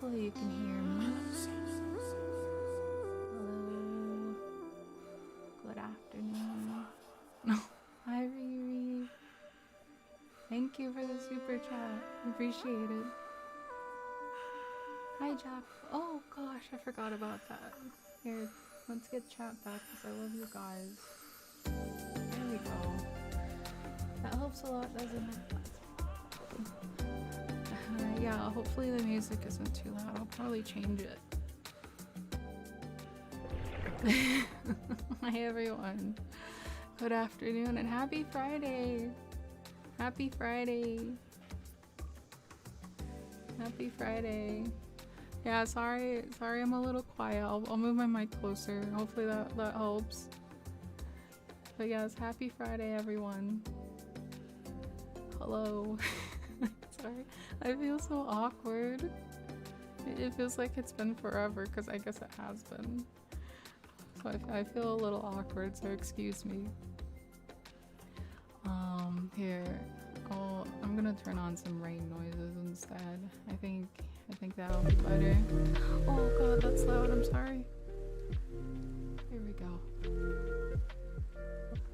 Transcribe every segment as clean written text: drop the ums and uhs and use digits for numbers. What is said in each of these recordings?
Hopefully you can hear me. Hello. Good afternoon. No. Hi, Riri. Thank you for the super chat. Appreciate it. Hi, Jack. Oh gosh, I forgot about that. Here, let's get chat back because I love you guys. There we go. That helps a lot, doesn't it? Yeah, hopefully the music isn't too loud. I'll probably change it. Hi everyone. Good afternoon and happy Friday. Happy Friday. Happy Friday. Yeah, sorry I'm a little quiet. I'll move my mic closer. Hopefully that helps. But yes, happy Friday everyone. Hello. Sorry, I feel so awkward. It feels like it's been forever because I guess it has been. So I feel a little awkward, so excuse me. Here. Oh, I'm gonna turn on some rain noises instead. I think that'll be better. Oh god, that's loud, I'm sorry. Here we go.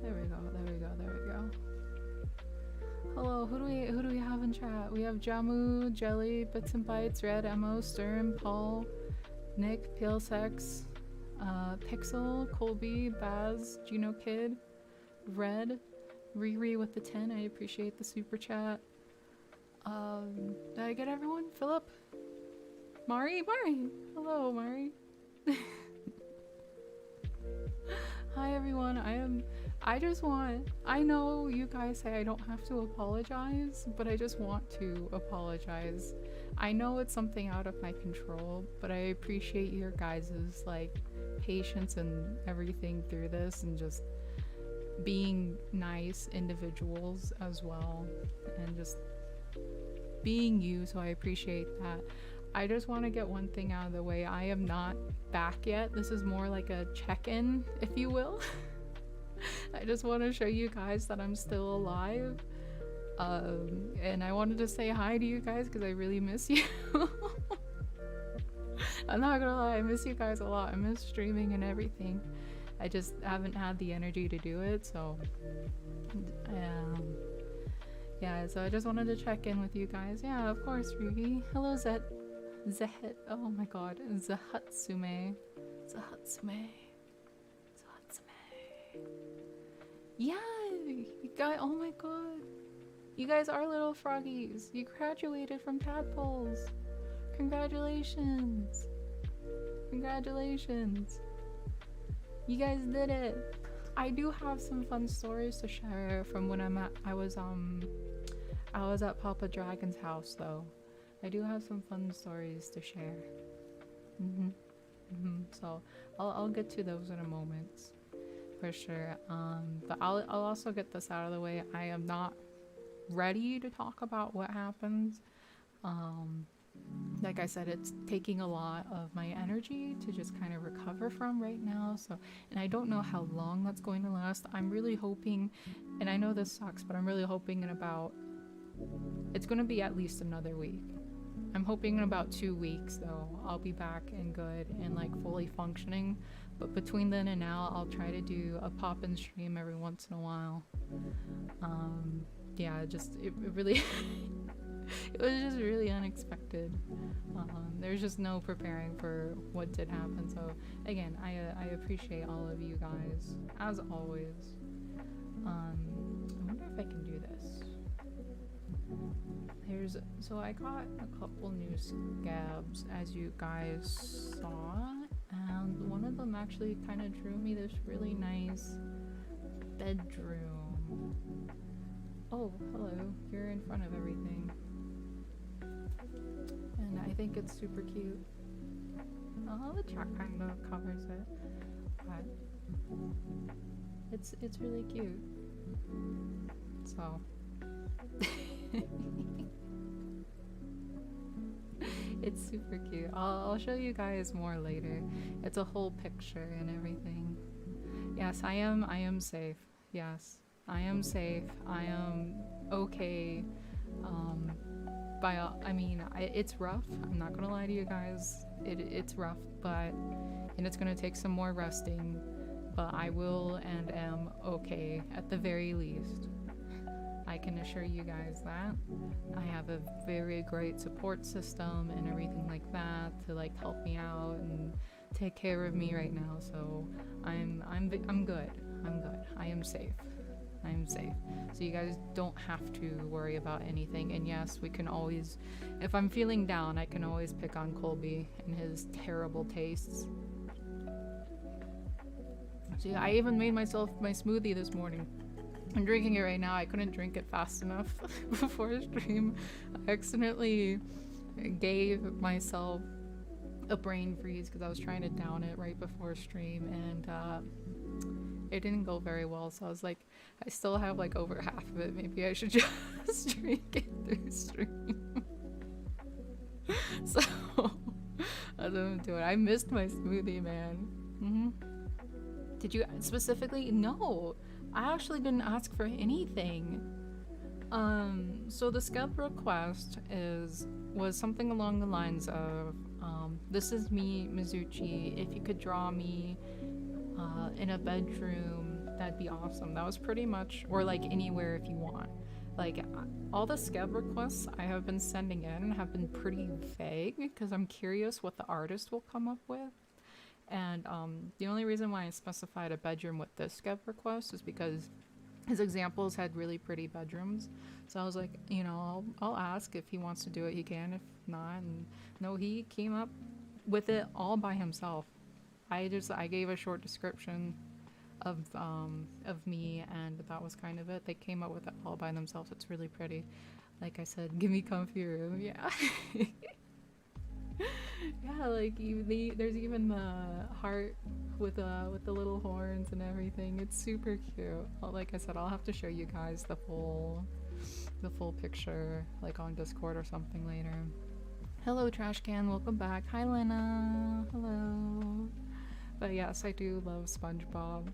There we go. Hello, who do we have in chat? We have Jamu, Jelly, Bits and Bytes, Red, Emo, Sturm, Paul, Nick, Pale Sex, Pixel, Colby, Baz, Gino Kid, Red, Riri with the 10, I appreciate the super chat. Did I get everyone? Philip? Mari? Hello, Mari. Hi everyone, I know you guys say I don't have to apologize, but I just want to apologize. I know it's something out of my control, but I appreciate your guys' like patience and everything through this and just being nice individuals as well and just being you, so I appreciate that. I just want to get one thing out of the way. I am not back yet. This is more like a check-in, if you will. I just want to show you guys that I'm still alive. And I wanted to say hi to you guys because I really miss you. I'm not gonna lie, I miss you guys a lot. I miss streaming and everything. I just haven't had the energy to do it, so yeah, so I just wanted to check in with you guys. Yeah, of course, Ruby. Hello, Zet. Oh my god, Zahatsume. Yeah, you guys, oh my god. You guys are little froggies. You graduated from tadpoles. Congratulations. You guys did it. I do have some fun stories to share from when I was at Papa Dragon's house though. I do have some fun stories to share. So I'll get to those in a moment for sure. But I'll also get this out of the way. I am not ready to talk about what happens. Like I said, it's taking a lot of my energy to just kind of recover from right now. So, and I don't know how long that's going to last. I'm really hoping, and I know this sucks, but I'm really hoping it's going to be at least another week. I'm hoping in about 2 weeks though, I'll be back and good and like fully functioning. But between then and now, I'll try to do a pop-in stream every once in a while. Yeah, it really, it was just really unexpected. There's just no preparing for what did happen. So again, I appreciate all of you guys, as always. I wonder if I can do this. So I got a couple new scabs, as you guys saw, and one of them actually kind of drew me this really nice bedroom. Oh, hello, you're in front of everything. And I think it's super cute. Oh, the chat kind of covers it, but it's really cute. So it's super cute. I'll show you guys more later. It's a whole picture and everything. Yes, I am safe. Yes, I am safe. I am okay. I mean, it's rough. I'm not gonna lie to you guys. It's rough, but and it's gonna take some more resting. But I will and am okay at the very least. I can assure you guys that. I have a very great support system and everything like that to like help me out and take care of me right now. So I'm good. I'm good. I am safe. I'm safe. So you guys don't have to worry about anything. And yes, we can always, if I'm feeling down, I can always pick on Colby and his terrible tastes. So yeah, I even made myself my smoothie this morning. I'm drinking it right now. I couldn't drink it fast enough before stream. I accidentally gave myself a brain freeze because I was trying to down it right before stream, and it didn't go very well. So I was like, I still have like over half of it. Maybe I should just drink it through stream. So I didn't do it. I missed my smoothie, man. Did you specifically? No. I actually didn't ask for anything. So the skeb request was something along the lines of, this is me, Mizuchi. If you could draw me in a bedroom, that'd be awesome. That was pretty much, or like anywhere if you want. Like all the skeb requests I have been sending in have been pretty vague because I'm curious what the artist will come up with. And the only reason why I specified a bedroom with this skeb request is because his examples had really pretty bedrooms. So I was like, you know, I'll ask if he wants to do it, he can. If not, and no, he came up with it all by himself. I gave a short description of me, and that was kind of it. They came up with it all by themselves. It's really pretty. Like I said, give me comfy room. Yeah. Yeah, like there's even the heart with the little horns and everything. It's super cute. Well, like I said, I'll have to show you guys the full picture, like on Discord or something later. Hello, Trash Can. Welcome back. Hi, Lena. Hello. But yes, I do love SpongeBob.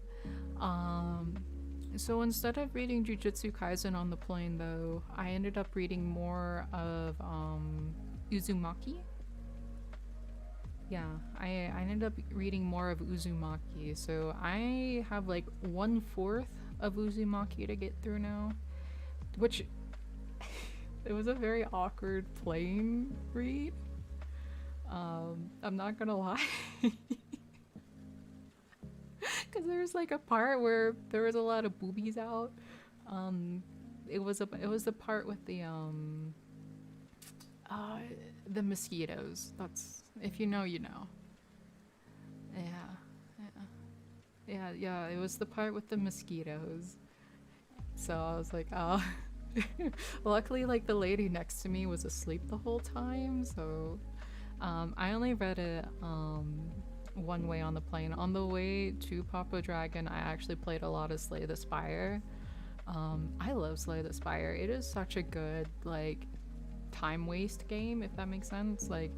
So instead of reading Jujutsu Kaisen on the plane, though, I ended up reading more of Uzumaki. Yeah, I ended up reading more of Uzumaki, so I have like 1/4 of Uzumaki to get through now, which it was a very awkward plane read. I'm not gonna lie, because there's like a part where there was a lot of boobies out. It was the part with the mosquitoes. That's, if you know, you know. Yeah, it was the part with the mosquitoes. So I was like, oh. Luckily, like, the lady next to me was asleep the whole time, so I only read it one way on the plane. On the way to Papa Dragon, I actually played a lot of Slay the Spire. I love Slay the Spire. It is such a good, like, time waste game, if that makes sense. Like,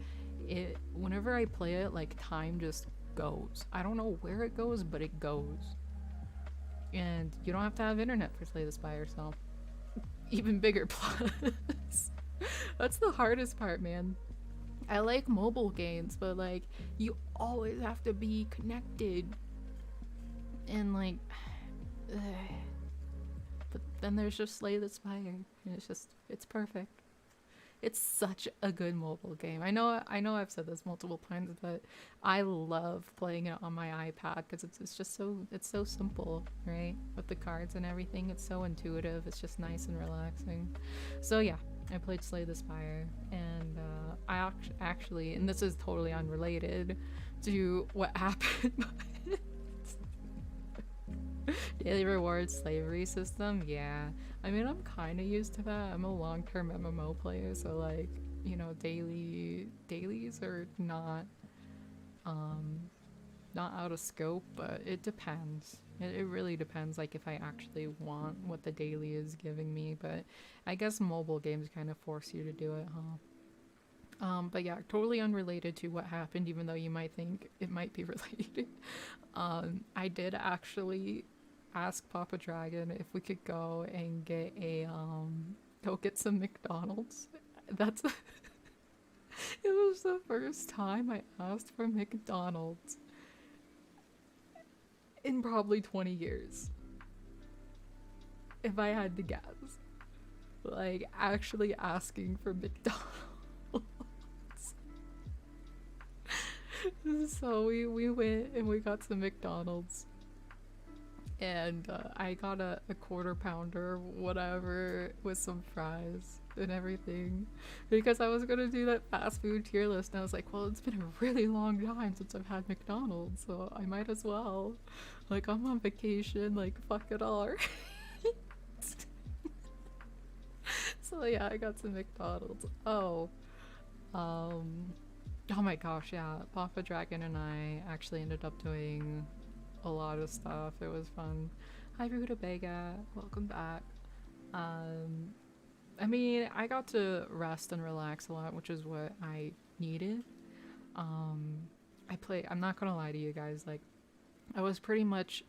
whenever I play it, like, time just goes. I don't know where it goes, but it goes. And you don't have to have internet for Slay the Spire, so even bigger plus. That's the hardest part, man. I like mobile games, but like, you always have to be connected. And like, but then there's just Slay the Spire, and it's perfect. It's such a good mobile game. I know I've said this multiple times, but I love playing it on my iPad because it's so simple, right? With the cards and everything, it's so intuitive. It's just nice and relaxing. So yeah, I played Slay the Spire, and I actually, and this is totally unrelated to what happened, but daily reward slavery system, yeah. I mean, I'm kind of used to that. I'm a long-term MMO player, so like, you know, dailies are not out of scope, but it depends. It really depends, like, if I actually want what the daily is giving me, but I guess mobile games kind of force you to do it, huh? But yeah, totally unrelated to what happened, even though you might think it might be related. I did actually ask Papa Dragon if we could go and get some McDonald's That's it was the first time I asked for McDonald's in probably 20 years. If I had to guess. Like, actually asking for McDonald's. So we went and we got some McDonald's. And I got a quarter pounder, whatever, with some fries and everything. Because I was gonna do that fast food tier list, and I was like, well, it's been a really long time since I've had McDonald's, so I might as well. Like, I'm on vacation, like, fuck it all, right? So yeah, I got some McDonald's. Oh my gosh, yeah. Papa Dragon and I actually ended up doing a lot of stuff. It was fun. Hi Rutabaga, welcome back. I mean, I got to rest and relax a lot, which is what I needed. I'm not gonna lie to you guys, like, I was pretty much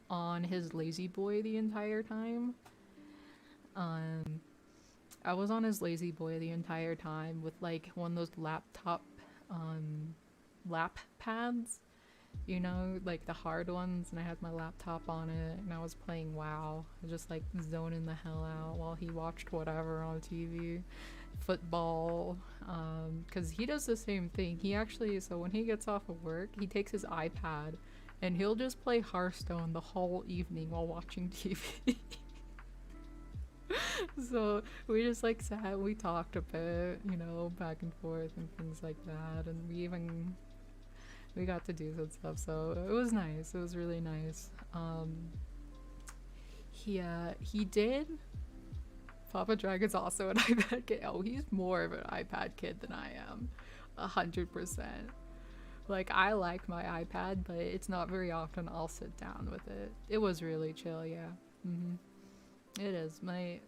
on his lazy boy the entire time. I was on his lazy boy the entire time with like one of those laptop lap pads, you know, like the hard ones, and I had my laptop on it and I was playing WoW. I was just like zoning the hell out while he watched whatever on TV, football, because he does the same thing. He actually, so when he gets off of work, he takes his iPad and he'll just play Hearthstone the whole evening while watching TV. So we just like sat, we talked a bit, you know, back and forth and things like that, and we got to do some stuff, so it was nice. It was really nice. He did. Papa Dragon's also an iPad kid. Oh, he's more of an iPad kid than I am, 100%. Like, I like my iPad, but it's not very often I'll sit down with it. It was really chill, yeah. It is. My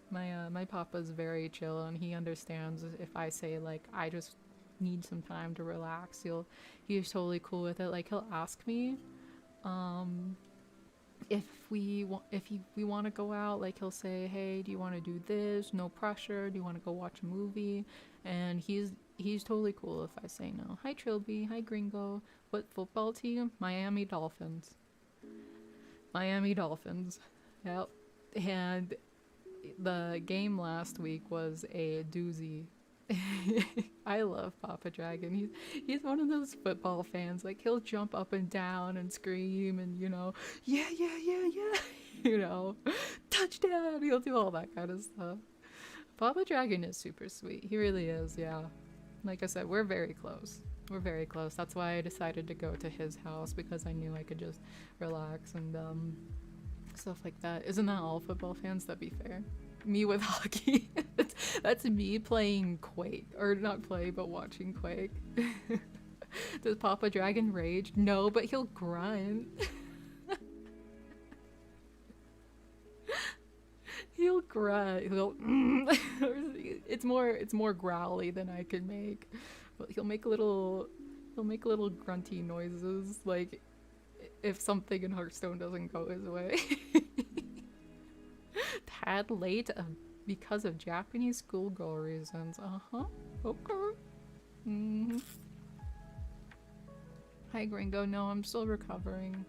papa's very chill, and he understands if I say like I just need some time to relax. He's totally cool with it. Like, he'll ask me if we want to go out. Like, he'll say, hey, do you want to do this? No pressure. Do you want to go watch a movie? And he's totally cool if I say no. Hi Trilby. Hi Gringo. What football team? Miami Dolphins. Miami Dolphins. Yep. And the game last week was a doozy. I love Papa Dragon. He's one of those football fans. Like, he'll jump up and down and scream and, you know, yeah, you know, touchdown. He'll do all that kind of stuff. Papa Dragon is super sweet. He really is, yeah. Like I said, we're very close. We're very close. That's why I decided to go to his house, because I knew I could just relax and stuff like that. Isn't that all football fans? That'd be fair. Me with hockey. That's me playing Quake. Or not play, but watching Quake. Does Papa Dragon rage? No, but he'll grunt. He'll grunt. He'll it's more growly than I can make. But he'll make little grunty noises, like if something in Hearthstone doesn't go his way. Tad late because of Japanese schoolgirl reasons. Okay. Hi Gringo. No, I'm still recovering.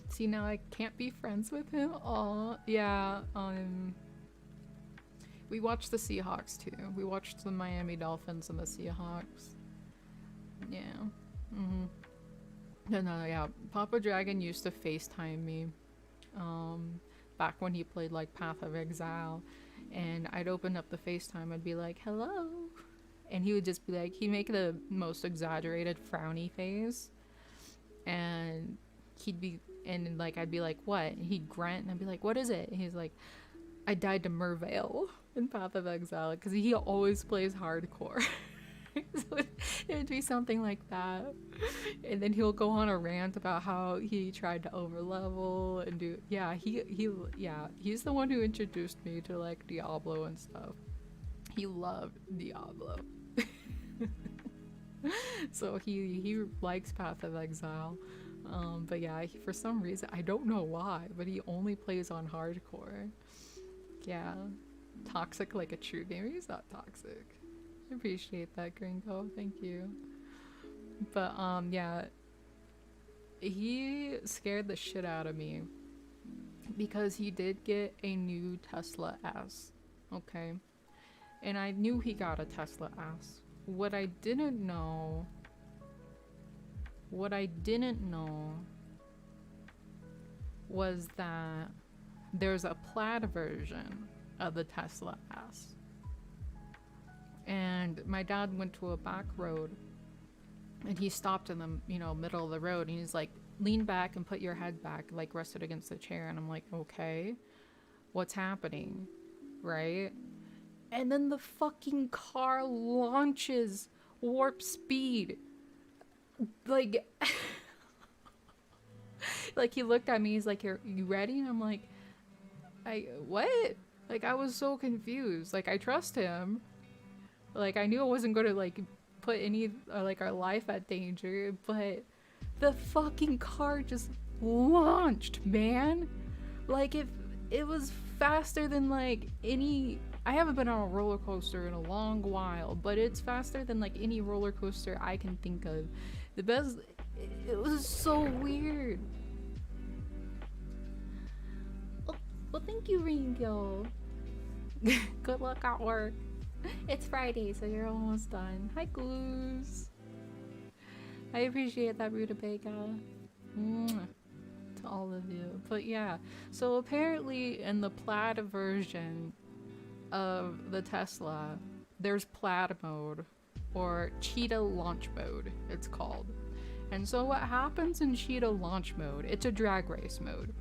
See, now I can't be friends with him. Aw, yeah. We watched the Seahawks too. We watched the Miami Dolphins and the Seahawks. Yeah. No, yeah. Papa Dragon used to FaceTime me. Back when he played like Path of Exile, and I'd open up the FaceTime, I'd be like, hello, and he would just be like, he'd make the most exaggerated frowny face, and like I'd be like, what? And he'd grunt, and I'd be like, what is it? And he's like, I died to Mervale in Path of Exile, because he always plays hardcore. So it would be something like that, and then he'll go on a rant about how he tried to overlevel and do. Yeah, he's the one who introduced me to like Diablo and stuff. He loved Diablo. So he likes Path of Exile, but yeah, for some reason I don't know why, but he only plays on hardcore. Yeah. Toxic like a true gamer. He's not toxic. I appreciate that, Gringo. Thank you. But yeah, he scared the shit out of me because he did get a new Tesla S. Okay, and I knew he got a Tesla S. What I didn't know was that there's a Plaid version of the Tesla S. And my dad went to a back road and he stopped in the, middle of the road, and he's like, lean back and put your head back, like rested against the chair. And I'm like, okay, what's happening? Right? And then the fucking car launches warp speed. Like, like he looked at me, he's like, you ready? And I'm like, what? Like, I was so confused. Like, I trust him. Like, I knew I wasn't gonna, like, put any, like, our life at danger, but the fucking car just launched, man. Like, if it was faster than, like, any... I haven't been on a roller coaster in a long while, but it's faster than, like, any roller coaster I can think of. The best... It was so weird. Well, thank you, Ringo. Good luck at work. It's Friday, so you're almost done. Hi, Goose. I appreciate that, Rutabaga. To all of you. But yeah, so apparently in the Plaid version of the Tesla, there's Plaid Mode, or Cheetah Launch Mode, it's called. And so what happens in Cheetah Launch Mode, it's a drag race mode.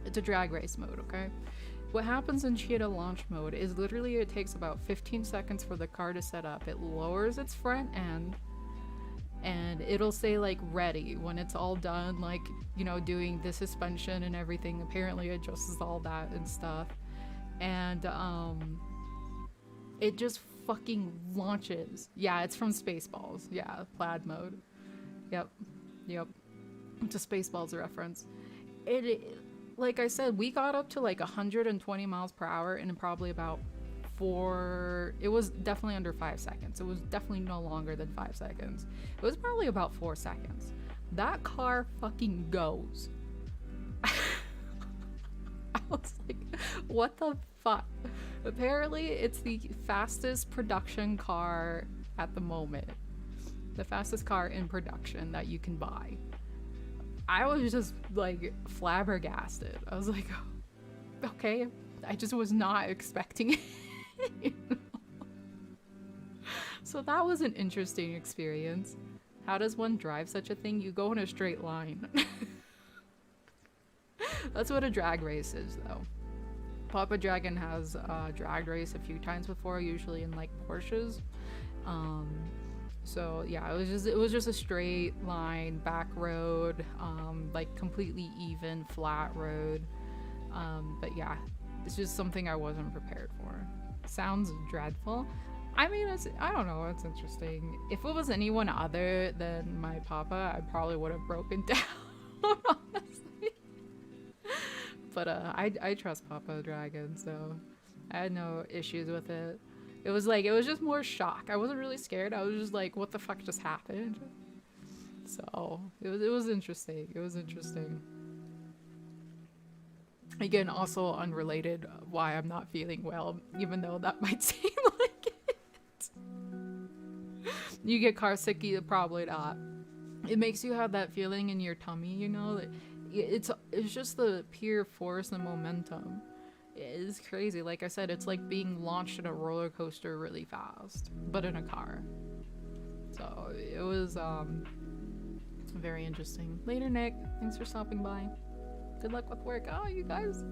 It's a drag race mode, okay? What happens in Cheetah Launch Mode is literally it takes about 15 seconds for the car to set up. It lowers its front end, and it'll say, like, ready when it's all done, like, doing the suspension and everything. Apparently it adjusts all that and stuff. And, it just fucking launches. Yeah, it's from Spaceballs. Yeah, Plaid Mode. Yep. It's a Spaceballs reference. Like I said, we got up to like 120 miles per hour in probably about it was definitely under 5 seconds. It was definitely no longer than 5 seconds. It was probably about 4 seconds. That car fucking goes. I was like, what the fuck? Apparently, it's the fastest production car at the moment. The fastest car in production that you can buy. I was just, like, flabbergasted. I was like, oh, okay. I just was not expecting it. So that was an interesting experience. How does one drive such a thing? You go in a straight line. That's what a drag race is, though. Papa Dragon has drag race a few times before, usually in, like, Porsches. So yeah, it was just a straight line back road, like completely even flat road. But yeah, it's just something I wasn't prepared for. Sounds dreadful. I mean, I don't know, it's interesting. If it was anyone other than my papa, I probably would have broken down, honestly. But I trust Papa Dragon, so I had no issues with it. It was just more shock. I wasn't really scared. I was just like, what the fuck just happened? So it was interesting. It was interesting. Again, also unrelated why I'm not feeling well, even though that might seem like it. You get car sick, probably not. It makes you have that feeling in your tummy, that it's just the pure force and momentum. It's crazy. Like I said, it's like being launched in a roller coaster really fast, but in a car. So it was very interesting. Later, Nick. Thanks for stopping by. Good luck with work. Oh, you guys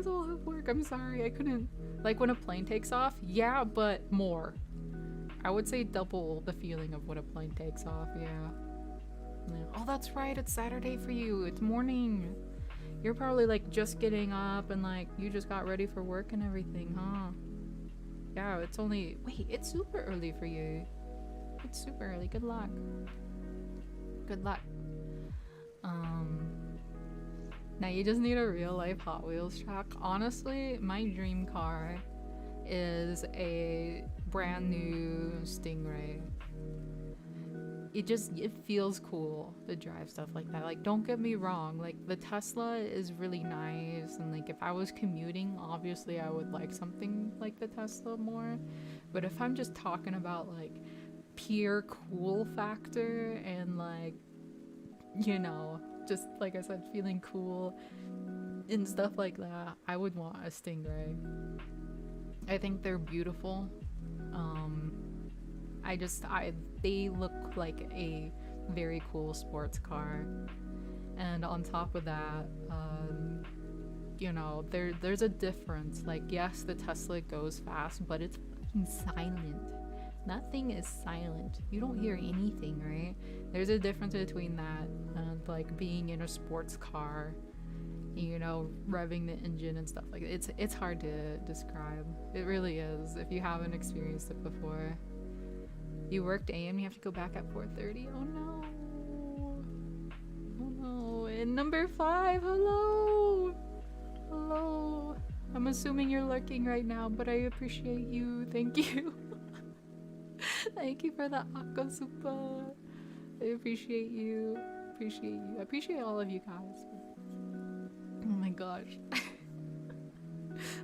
all have work. I'm sorry, I couldn't. Like when a plane takes off, yeah, but more. I would say double the feeling of when a plane takes off. Yeah. Oh, that's right. It's Saturday for you. It's morning. You're probably like just getting up and like you just got ready for work and everything, huh? Yeah, it's super early for you. It's super early. Good luck. Good luck. Now you just need a real life Hot Wheels track. Honestly, my dream car is a brand new Stingray. It feels cool to drive stuff like that. Like, don't get me wrong, like the Tesla is really nice, and like if I was commuting, obviously I would like something like the Tesla more. But if I'm just talking about like pure cool factor and like, you know, just like I said, feeling cool and stuff like that, I would want a Stingray. I think they're beautiful. They look like a very cool sports car, and on top of that, you know, there's a difference. Like, yes, the Tesla goes fast, but it's fucking silent. That thing is silent. You don't hear anything, right? There's a difference between that and like being in a sports car, you know, revving the engine and stuff like that. It's hard to describe. It really is if you haven't experienced it before. You worked AM, you have to go back at 4:30. Oh no. Oh no. And number 5, hello. Hello. I'm assuming you're lurking right now, but I appreciate you. Thank you. Thank you for the akasupa. I appreciate you. Appreciate you. I appreciate all of you guys. Oh my gosh.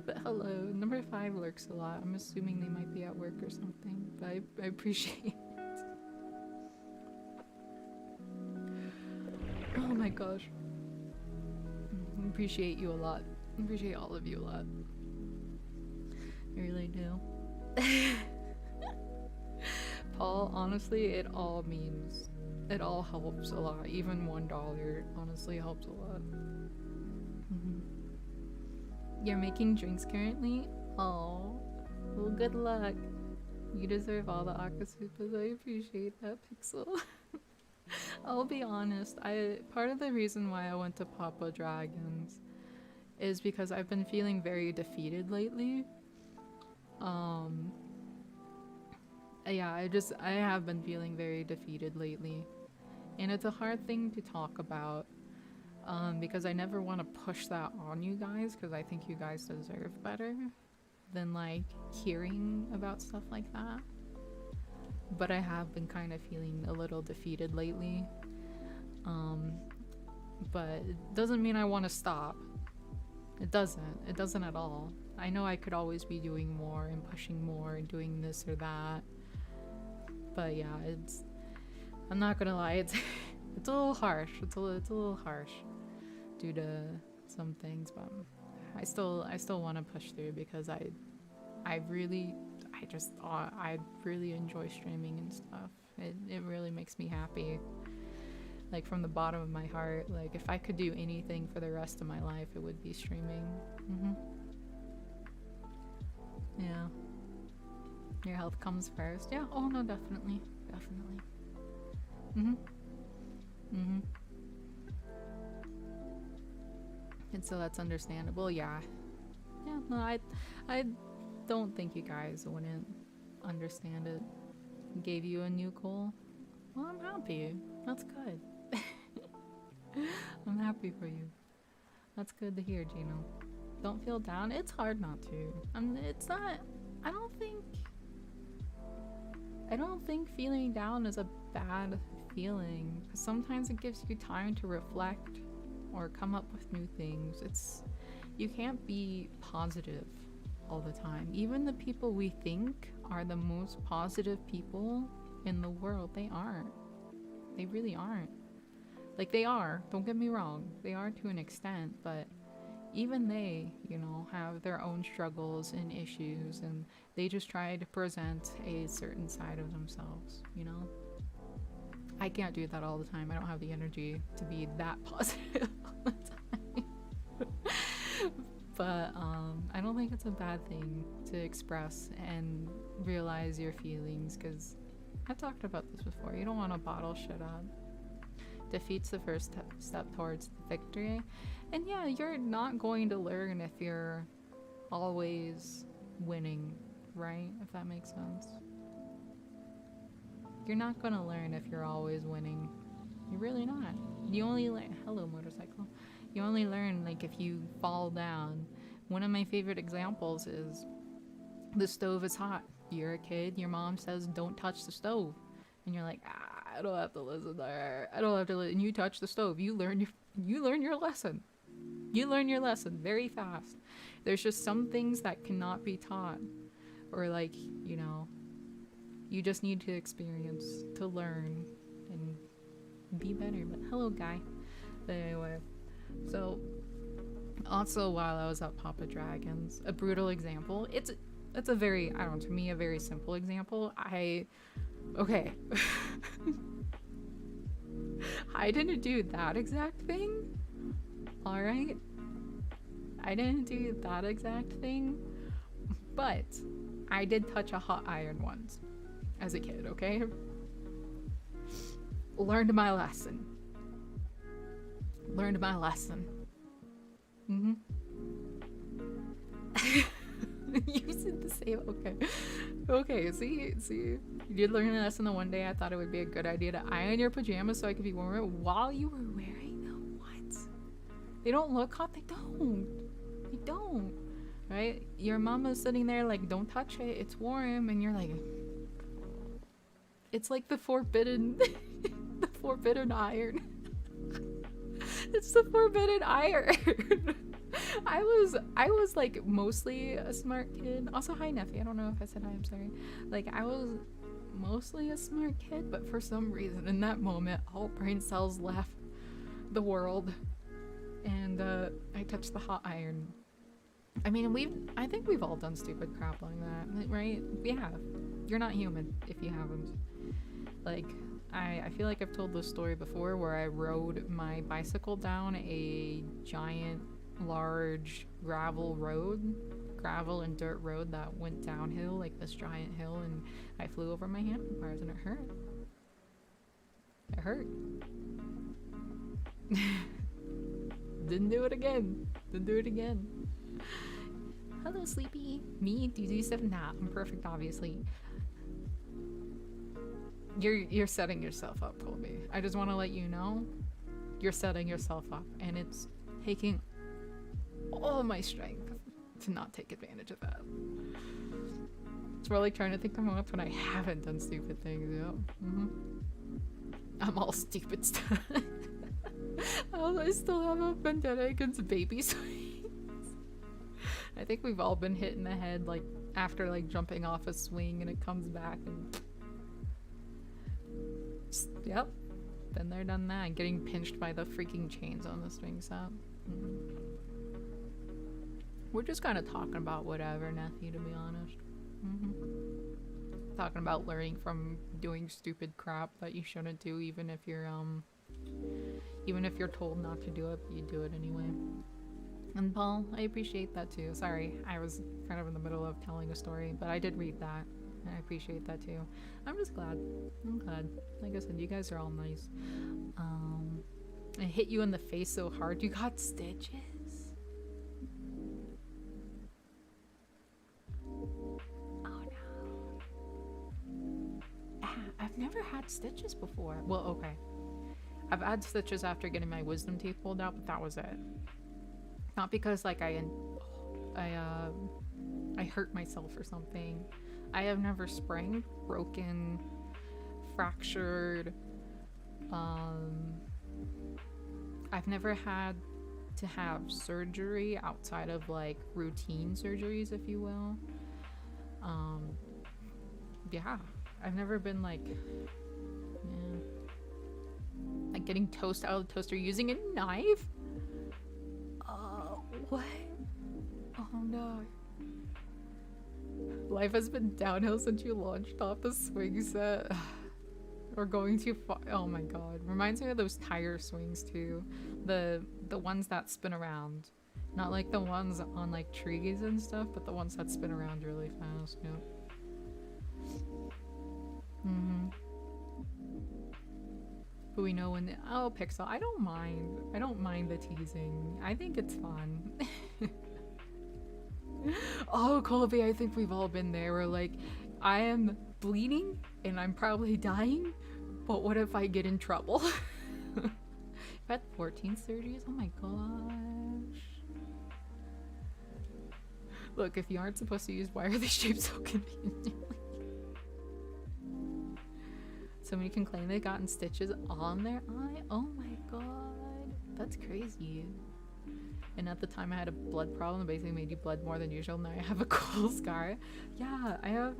But hello, number 5 lurks a lot. I'm assuming they might be at work or something, but I appreciate it. Oh my gosh. I appreciate you a lot. I appreciate all of you a lot. I really do. Paul, honestly, it all helps a lot. Even $1 honestly helps a lot. You're making drinks currently? Oh, well, good luck. You deserve all the akasupas. I appreciate that, Pixel. I'll be honest, part of the reason why I went to Papa Dragons is because I've been feeling very defeated lately. Yeah, I have been feeling very defeated lately. And it's a hard thing to talk about. Because I never want to push that on you guys, because I think you guys deserve better than like hearing about stuff like that. But I have been kind of feeling a little defeated lately. But it doesn't mean I want to stop. It doesn't at all. I know I could always be doing more and pushing more and doing this or that. But yeah, I'm not gonna lie, it's a little harsh. It's a little harsh due to some things, but I still want to push through because I really enjoy streaming and stuff. It really makes me happy. Like from the bottom of my heart, like if I could do anything for the rest of my life, it would be streaming. Yeah. Your health comes first. Yeah. Oh no, definitely. And so that's understandable. Yeah, no, I don't think you guys wouldn't understand it. Gave you a new goal. Well, I'm happy. That's good. I'm happy for you. That's good to hear, Gino. Don't feel down. It's hard not to. It's not. I don't think feeling down is a bad feeling. 'Cause sometimes it gives you time to reflect or come up with new things. You can't be positive all the time. Even the people we think are the most positive people in the world, they aren't. They really aren't. Like, they are, don't get me wrong, they are to an extent, but even they, you know, have their own struggles and issues, and they just try to present a certain side of themselves, you know? I can't do that all the time. I don't have the energy to be that positive all the time. But I don't think it's a bad thing to express and realize your feelings, because I've talked about this before. You don't want to bottle shit up. Defeat's the first step towards victory. And yeah, you're not going to learn if you're always winning, right? If that makes sense. You're not going to learn if you're always winning. You're really not. You only learn... Hello, motorcycle. You only learn, like, if you fall down. One of my favorite examples is The stove is hot. You're a kid, your mom says don't touch the stove. And you're like, I don't have to listen to her. I don't have to listen. And you touch the stove. You learn your lesson. You learn your lesson very fast. There's just some things that cannot be taught. Or like, you know, you just need to experience to learn and be better. But hello, guy. But anyway, so also while I was at Papa Dragon's, a brutal example. It's a very, I don't know, to me a very simple example. Okay. I didn't do that exact thing. Alright? I didn't do that exact thing. But I did touch a hot iron once. As a kid, okay? Learned my lesson. Learned my lesson. Mm-hmm. You said the same. Okay, see, you did learn a lesson the one day. I thought it would be a good idea to iron your pajamas so I could be warmer while you were wearing them. What? They don't look hot. They don't. Right? Your mama's sitting there like, don't touch it. It's warm. And you're like, it's like the forbidden, the forbidden iron. It's the forbidden iron. I was like mostly a smart kid. Also, hi Neffy. I don't know if I said hi, I'm sorry. Like, I was mostly a smart kid, but for some reason in that moment, all brain cells left the world. And I touched the hot iron. I mean, I think we've all done stupid crap like that, right? We have. You're not human if you haven't. Like, I feel like I've told this story before where I rode my bicycle down a giant, large gravel and dirt road that went downhill, like this giant hill, and I flew over my handlebars and it hurt. It hurt. Didn't do it again. Hello, Sleepy. Me? Do you 7? Nah, I'm perfect, obviously. You're setting yourself up, Colby. I just want to let you know you're setting yourself up, and it's taking all my strength to not take advantage of that. It's really trying to think of moments when I haven't done stupid things. Yeah. I'm all stupid stuff. I still have a vendetta against baby swings. I think we've all been hit in the head, like after like jumping off a swing and it comes back and. Yep, been there, done that. And getting pinched by the freaking chains on the swing set. We're just kind of talking about whatever, Nephew, to be honest. Talking about learning from doing stupid crap that you shouldn't do, even if you're told not to do it, but you do it anyway. And Paul, I appreciate that too. Sorry, I was kind of in the middle of telling a story, but I did read that. I appreciate that too. I'm just glad. I'm glad. Like I said, you guys are all nice. I hit you in the face so hard you got stitches. Oh no. I've never had stitches before. Well, okay. I've had stitches after getting my wisdom teeth pulled out, but that was it. Not because like I hurt myself or something. I have never sprained, broken, fractured. I've never had to have surgery outside of like routine surgeries, if you will. Yeah, I've never been like getting toast out of the toaster using a knife. What? Oh no. Life has been downhill since you launched off the swing set. Or going too far. Oh my god. Reminds me of those tire swings too. The ones that spin around. Not like the ones on like trees and stuff, but the ones that spin around really fast. Yep. But we know when Pixel, I don't mind the teasing. I think it's fun. Oh, Colby, I think we've all been there where like, I am bleeding and I'm probably dying, but what if I get in trouble? I've had 14 surgeries, oh my gosh. Look, if you aren't supposed to use, why are they shaped so conveniently? Somebody can claim they've gotten stitches on their eye? Oh my god. That's crazy. And at the time I had a blood problem that basically made you blood more than usual. Now I have a cool scar. Yeah, I have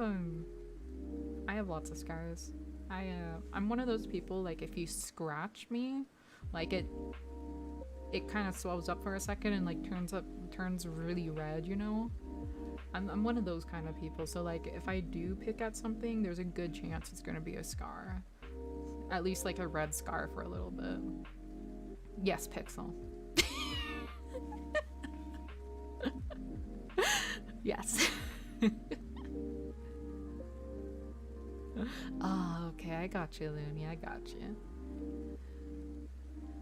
lots of scars. I'm one of those people, like, if you scratch me, like, it kind of swells up for a second and, like, turns really red, you know? I'm one of those kind of people, so, like, if I do pick at something, there's a good chance it's gonna be a scar. At least, like, a red scar for a little bit. Yes, Pixel. Yes. Oh, okay, I got you, Looney, I got you.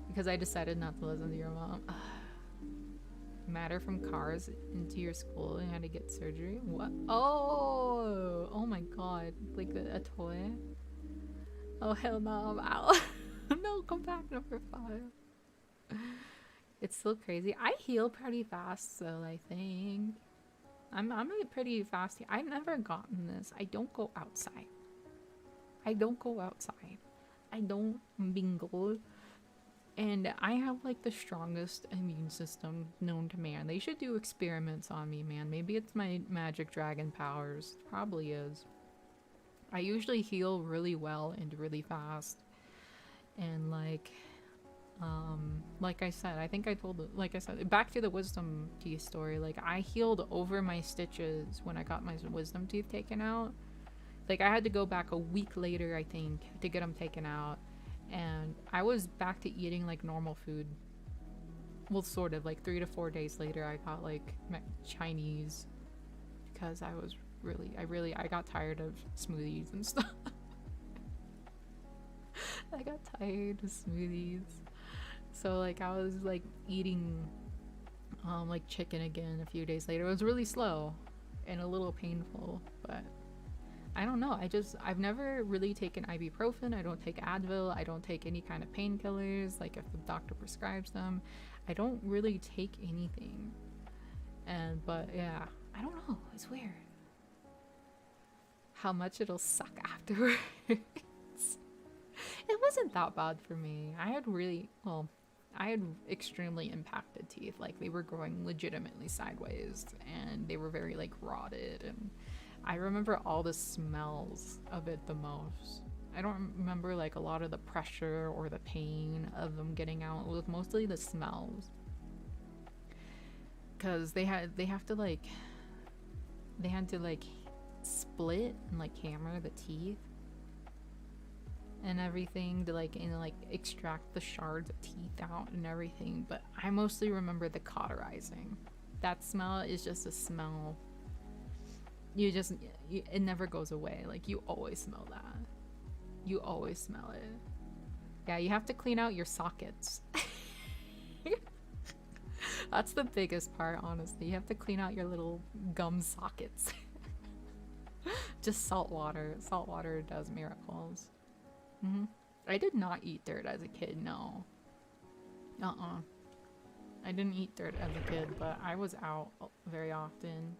Because I decided not to listen to your mom. Matter from cars into your school and had to get surgery? What? Oh my god. Like a toy? Oh hell no, I'm out. No, come back, number 5. It's still crazy. I heal pretty fast, so I think. I'm a pretty fast. I've never gotten this. I don't go outside. I don't mingle. And I have like the strongest immune system known to man. They should do experiments on me, man. Maybe it's my magic dragon powers. Probably is. I usually heal really well and really fast. And like I said, I think I told, like I said, back to the wisdom teeth story, like I healed over my stitches when I got my wisdom teeth taken out. Like I had to go back a week later, I think, to get them taken out. And I was back to eating like normal food. Well, sort of, like 3 to 4 days later, I got like Chinese because I got tired of smoothies and stuff. I got tired of smoothies. So like I was like eating like chicken again a few days later. It was really slow and a little painful, but I don't know. I've never really taken ibuprofen. I don't take Advil. I don't take any kind of painkillers, like if the doctor prescribes them. I don't really take anything. But yeah, I don't know. It's weird how much it'll suck afterwards. It wasn't that bad for me. I had extremely impacted teeth. Like they were growing legitimately sideways and they were very like rotted, and I remember all the smells of it the most. I don't remember like a lot of the pressure or the pain of them getting out. It was mostly the smells. Cause they had to like split and like hammer the teeth and everything to like extract the shards of teeth out and everything. But I mostly remember the cauterizing. That smell is just a smell. It never goes away. Like you always smell that. You always smell it. Yeah, you have to clean out your sockets. That's the biggest part, honestly. You have to clean out your little gum sockets. Just salt water. Salt water does miracles. I did not eat dirt as a kid, no. I didn't eat dirt as a kid, but I was out very often.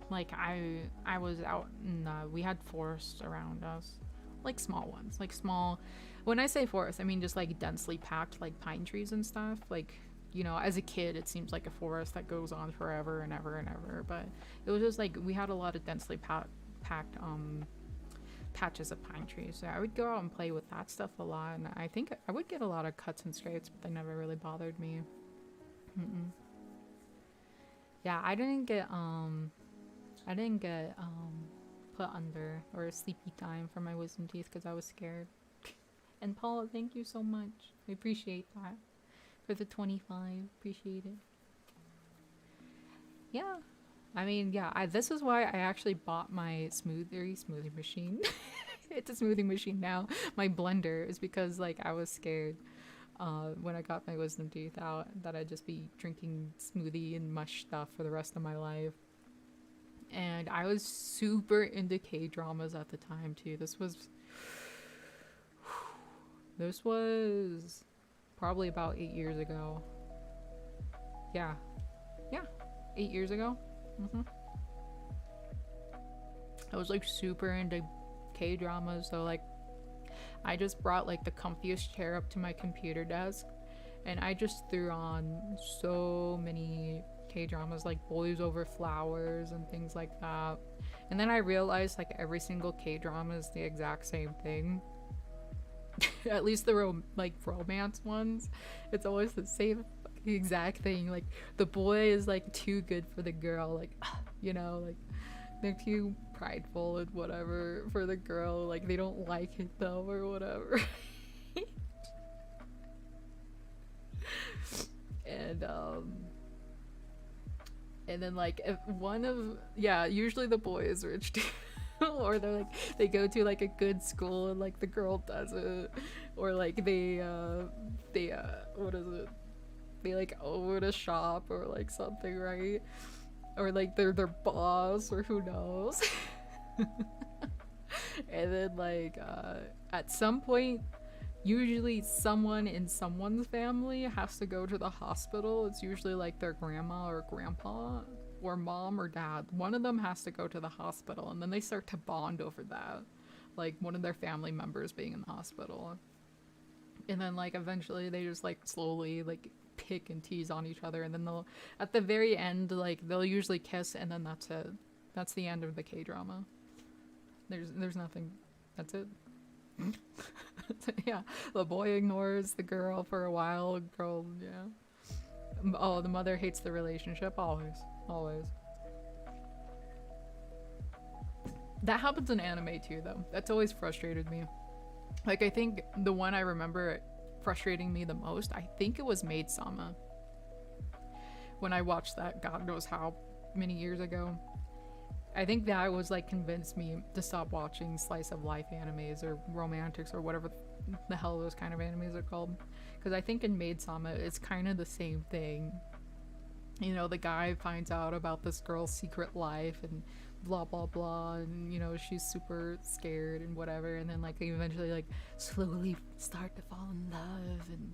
Like I was out in, we had forests around us. Like small ones. Like small, when I say forest, I mean just like densely packed like pine trees and stuff. Like, you know, as a kid it seems like a forest that goes on forever and ever and ever, but it was just like we had a lot of densely packed patches of pine trees. So I would go out and play with that stuff a lot, and I think I would get a lot of cuts and scrapes, but they never really bothered me. Yeah, I didn't get put under or sleepy time for my wisdom teeth because I was scared. And Paula, thank you so much. I appreciate that. For the 25, appreciate it. Yeah, I mean, yeah, this is why I actually bought my smoothie machine. It's a smoothie machine now. My blender is because like I was scared when I got my wisdom teeth out that I'd just be drinking smoothie and mush stuff for the rest of my life. And I was super into Kdramas at the time too. This was This was probably about 8 years ago. Yeah. Yeah. 8 years ago. I was like super into K-dramas, so like I just brought like the comfiest chair up to my computer desk and I just threw on so many K-dramas, like Boys Over Flowers and things like that. And then I realized like every single K-drama is the exact same thing. At least the romance ones, it's always the same exact thing. Like the boy is like too good for the girl, like you know, like they're too prideful and whatever for the girl, like they don't like it though or whatever. And then like if one of usually the boy is rich too. Or they're like they go to like a good school and like the girl doesn't, or like they what is it, they like own a shop or like something, right? Or like they're their boss or who knows. And then like at some point usually someone in someone's family has to go to the hospital. It's usually like their grandma or grandpa or mom or dad. One of them has to go to the hospital, and then they start to bond over that, like one of their family members being in the hospital. And then like eventually they just like slowly like pick and tease on each other, and then they'll at the very end like they'll usually kiss, and then that's it. That's the end of the K-drama. There's nothing. That's it. Yeah, the boy ignores the girl for a while. Girl, yeah. Oh, the mother hates the relationship. Always. That happens in anime too, though. That's always frustrated me. Like, I think the one I remember frustrating me the most, I think it was Maid Sama. When I watched that, God knows how many years ago. I think that was like convinced me to stop watching slice of life animes or romantics or whatever the hell those kind of animes are called. Because I think in Maid Sama it's kind of the same thing. You know, the guy finds out about this girl's secret life and blah blah blah, and you know she's super scared and whatever, and then like they eventually like slowly start to fall in love, and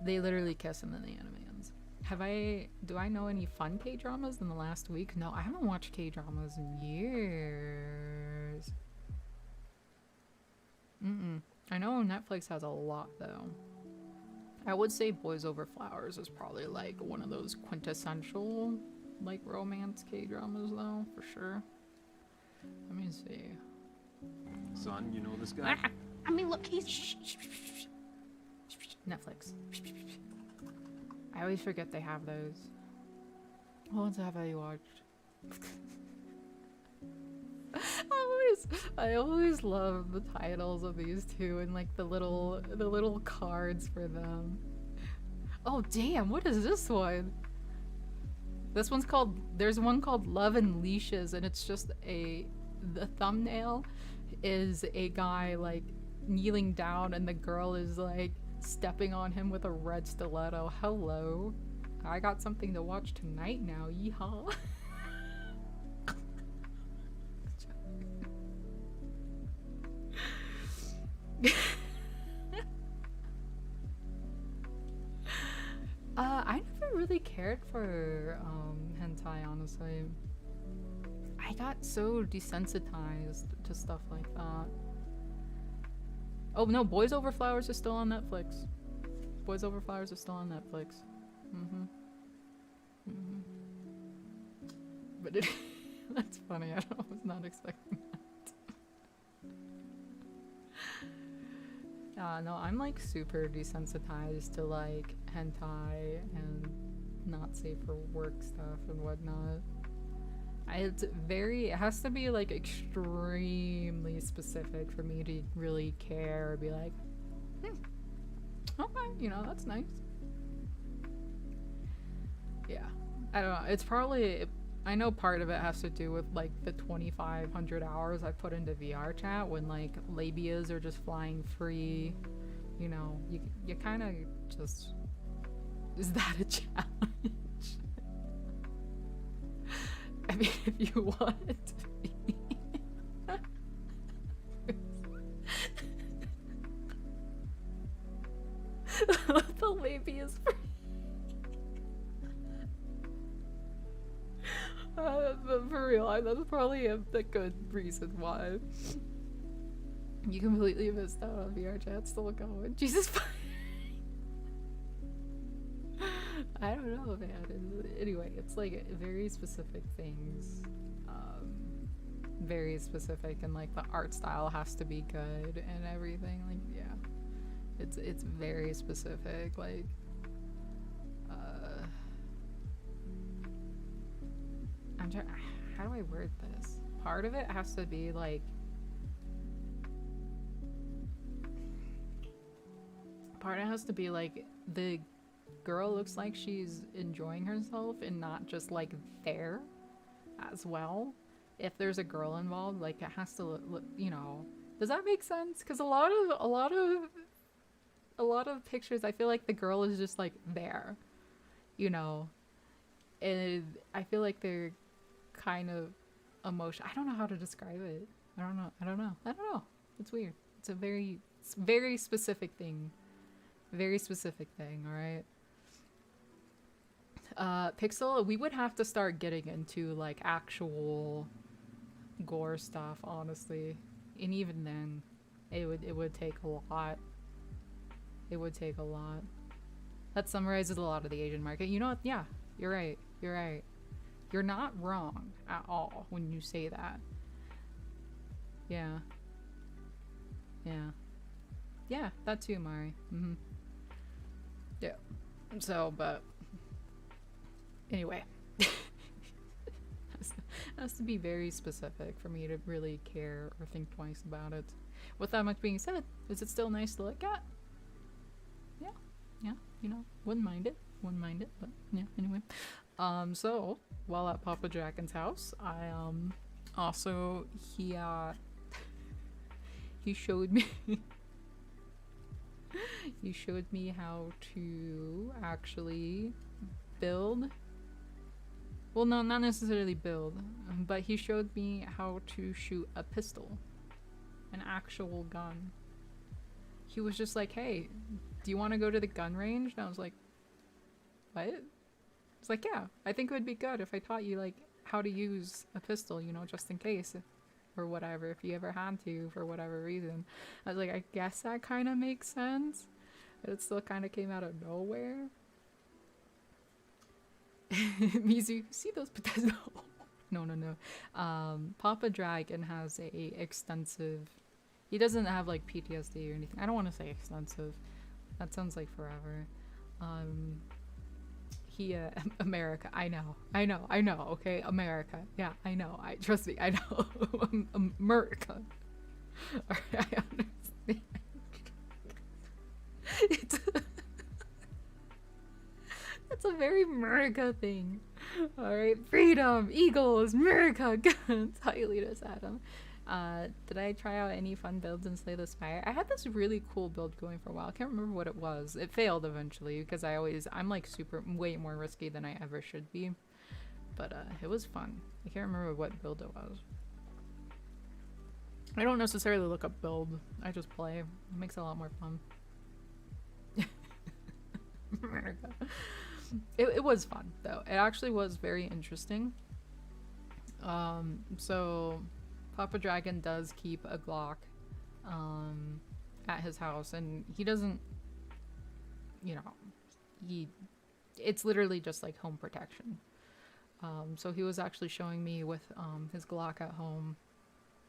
they literally kiss, and then the anime ends. Do I know any fun K-dramas in the last week? No, I haven't watched K-dramas in years. I know Netflix has a lot though. I would say Boys Over Flowers is probably like one of those quintessential like romance K-dramas though, for sure. Let me see. Son, you know this guy? I mean, look, he's... Netflix. I always forget they have those. What ones have I watched? I always love the titles of these two and like the little cards for them. Oh damn, what is this one? This one's called, there's one called Love and Leashes, and it's just the thumbnail is a guy like kneeling down and the girl is like stepping on him with a red stiletto. Hello. I got something to watch tonight now, yeehaw. I never really cared for hentai, honestly. I got so desensitized to stuff like that. Oh no, Boys Over Flowers is still on Netflix. Boys Over Flowers is still on Netflix. But it that's funny, I was not expecting that. No, I'm like super desensitized to like hentai and not safe for work stuff and whatnot. It has to be like extremely specific for me to really care or be like, okay, you know, that's nice. Yeah, I don't know, it's probably, I know part of it has to do with like the 2,500 hours I put into VR chat when like labias are just flying free, you know, you kind of just, is that a challenge? I mean, if you want it to be. But for real, that's probably a good reason why. You completely missed out on VR chat still going. Jesus. I don't know, man. Anyway, it's like very specific things. Very specific, and like the art style has to be good and everything. Like, yeah. It's very specific. Like, I'm trying. How do I word this? Part of it has to be like. Part of it has to be like the girl looks like she's enjoying herself and not just like there as well. If there's a girl involved, like it has to look, you know. Does that make sense? Because a lot of pictures, I feel like the girl is just like there, you know, and I feel like they're kind of emotional. I don't know how to describe it. I don't know. It's weird. It's a very specific thing. Very specific thing. All right. Pixel, we would have to start getting into like actual gore stuff, honestly, and even then, it would take a lot. It would take a lot. That summarizes a lot of the Asian market. You know what? Yeah, you're right. You're not wrong at all when you say that. Yeah, that too, Mari. Yeah. So, but anyway. Has to be very specific for me to really care or think twice about it. With that much being said, is it still nice to look at? Yeah, you know, wouldn't mind it, but yeah, anyway. So, while at Papa Dragon's house, I, also, he showed me, he showed me how to actually build. Well, no, not necessarily build, but he showed me how to shoot a pistol. An actual gun. He was just like, hey, do you want to go to the gun range? And I was like, what? It's like, yeah, I think it would be good if I taught you, like, how to use a pistol, you know, just in case. Or whatever, if you ever had to, for whatever reason. I was like, I guess that kind of makes sense. But it still kind of came out of nowhere. Mizu, see those potatoes? No. Papa Dragon has a extensive. He doesn't have like PTSD or anything. I don't want to say extensive. That sounds like forever. He America. I know. Okay, America. Yeah, I know. Trust me. I know. America. I understand. It's a very America thing. Alright, freedom, eagles, America, guns. Hi, Elitas Adam. Did I try out any fun builds in Slay the Spire? I had this really cool build going for a while. I can't remember what it was. It failed eventually because I'm like way more risky than I ever should be. But it was fun. I can't remember what build it was. I don't necessarily look up build. I just play. It makes it a lot more fun. America. It was fun though. It actually was very interesting. So Papa Dragon does keep a Glock at his house, and he doesn't, you know, it's literally just like home protection. So he was actually showing me with his Glock at home.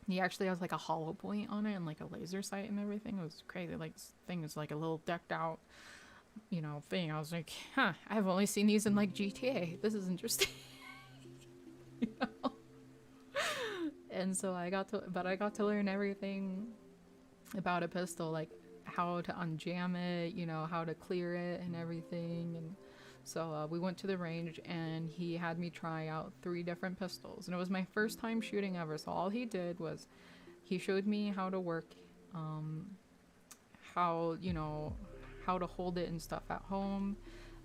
He actually has like a hollow point on it and like a laser sight and everything. It was crazy. Like this thing is like a little decked out, you know, thing. I was like, huh, I've only seen these in like GTA. This is interesting. You know? And so I got to learn everything about a pistol, like how to unjam it, you know, how to clear it and everything. And so we went to the range and he had me try out 3 different pistols, and it was my first time shooting ever. So all he did was he showed me how to work, how, you know, how to hold it and stuff at home.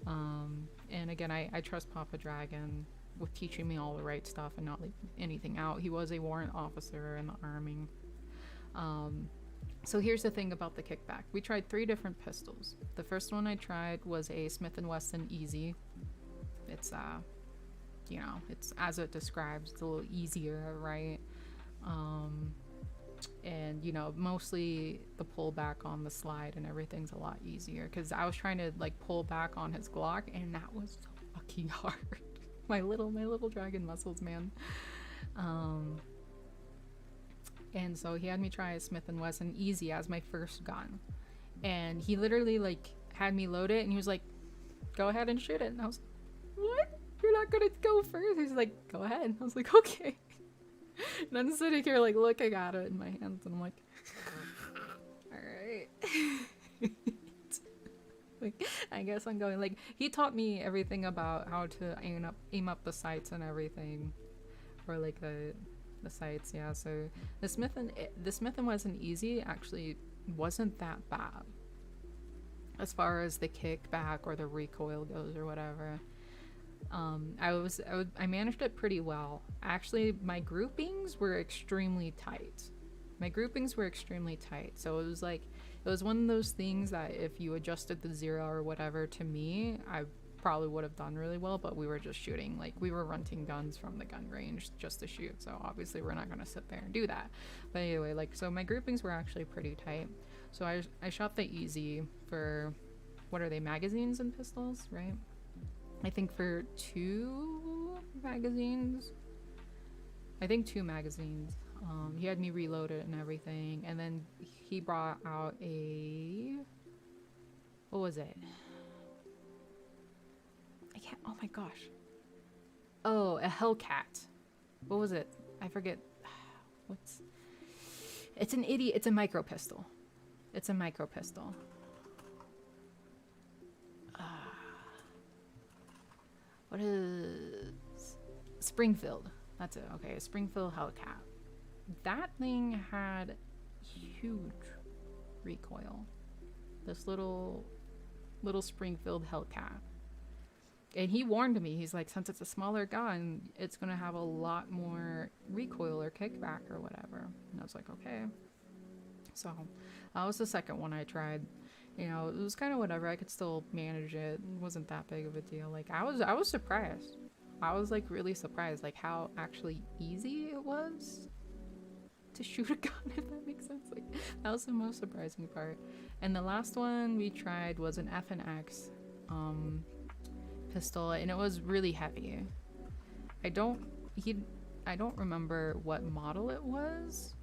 And again, I trust Papa Dragon with teaching me all the right stuff and not leaving anything out. He was a warrant officer in the army. So here's the thing about the kickback. We tried 3 different pistols. The first one I tried was a Smith & Wesson Easy. It's you know, it's as it describes, it's a little easier, right? And you know, mostly the pullback on the slide and everything's a lot easier, because I was trying to like pull back on his Glock and that was so fucking hard. my little dragon muscles, man. And so he had me try a Smith & Wesson easy as my first gun, and he literally like had me load it and he was like, go ahead and shoot it, and I was like, what? You're not gonna go first? He's like, go ahead. And I was like, okay. And I'm sitting here like looking at it in my hands and I'm like, all right. Like, I guess I'm going. Like, he taught me everything about how to aim up the sights and everything, or like the sights. Yeah, so the Smith and Wesson Easy actually wasn't that bad as far as the kickback or the recoil goes or whatever. I managed it pretty well. Actually, my groupings were extremely tight. So it was like, it was one of those things that if you adjusted the 0 or whatever, to me, I probably would have done really well, but we were just shooting, like we were renting guns from the gun range just to shoot. So obviously we're not going to sit there and do that. But anyway, like, so my groupings were actually pretty tight. So I shot the Easy for, what are they, magazines and pistols, right? I think for 2 magazines. He had me reload it and everything, and then he brought out a, what was it? I can't, oh my gosh. Oh, a Hellcat. What was it? I forget. It's an idiot. It's a micro pistol. What is Springfield? That's it. Okay, a Springfield Hellcat. That thing had huge recoil. This little Springfield Hellcat. And he warned me. He's like, since it's a smaller gun, it's gonna have a lot more recoil or kickback or whatever. And I was like, okay. So that was the second one I tried. You know, it was kind of whatever. I could still manage it. It wasn't that big of a deal. Like, I was surprised. I was like really surprised, like how actually easy it was to shoot a gun, if that makes sense. Like, that was the most surprising part. And the last one we tried was an F&X pistol, and it was really heavy. I don't remember what model it was.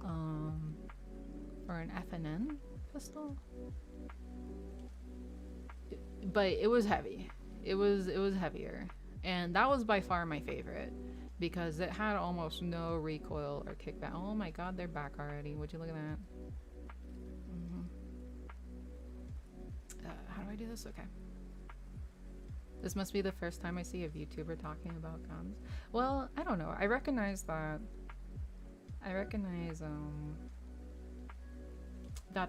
Or an F&N pistol. But it was heavy. It was heavier. And that was by far my favorite, because it had almost no recoil or kickback. Oh my god, they're back already. Would you look at that? How do I do this? Okay. This must be the first time I see a VTuber talking about guns. Well, I don't know. I recognize that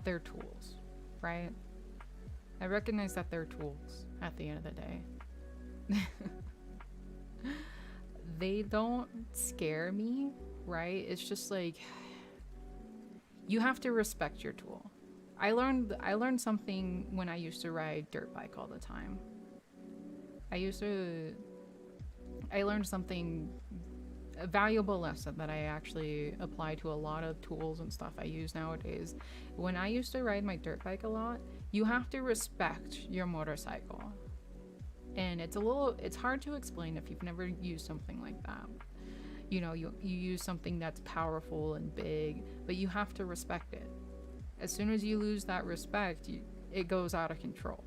they're tools, right? I recognize that they're tools at the end of the day. They don't scare me, right? It's just like, you have to respect your tool. I learned something when I used to ride dirt bike all the time. I learned something, a valuable lesson that I actually apply to a lot of tools and stuff I use nowadays. When I used to ride my dirt bike a lot, you have to respect your motorcycle. And it's hard to explain if you've never used something like that. You know, you use something that's powerful and big, but you have to respect it. As soon as you lose that respect, it goes out of control.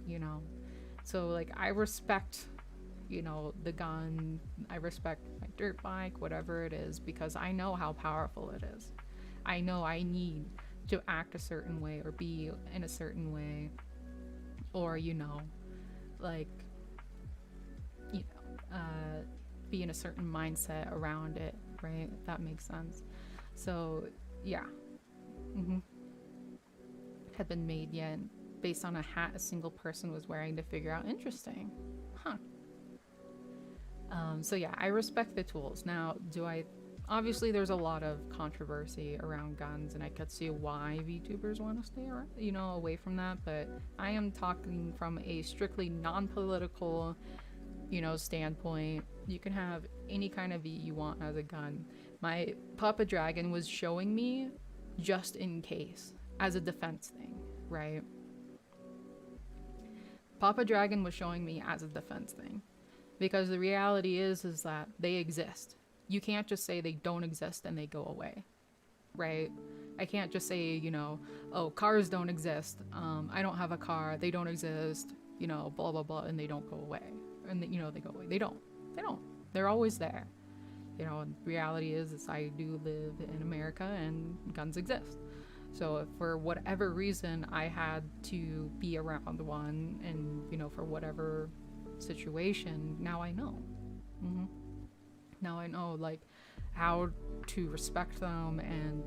You know? So, like, I respect, you know, the gun, I respect my dirt bike, whatever it is, because I know how powerful it is. I know I need to act a certain way or be in a certain way, or, you know, like, you know, be in a certain mindset around it, right? If that makes sense. So, yeah. Had been made yet, based on a hat a single person was wearing to figure out. Interesting. Huh. So yeah, I respect the tools. Now, obviously there's a lot of controversy around guns, and I could see why VTubers want to stay around, you know, away from that, but I am talking from a strictly non-political standpoint. You can have any kind of V you want as a gun. My Papa Dragon was showing me just in case, as a defense thing, right? Papa Dragon was showing me as a defense thing. Because the reality is that they exist. You can't just say they don't exist and they go away, right? I can't just say, oh, cars don't exist. I don't have a car. They don't exist. Blah, blah, blah, and they don't go away. And, they go away. They don't. They're always there. And reality is I do live in America and guns exist. So if for whatever reason I had to be around one and, for whatever situation, now I know. Now I know, how to respect them and,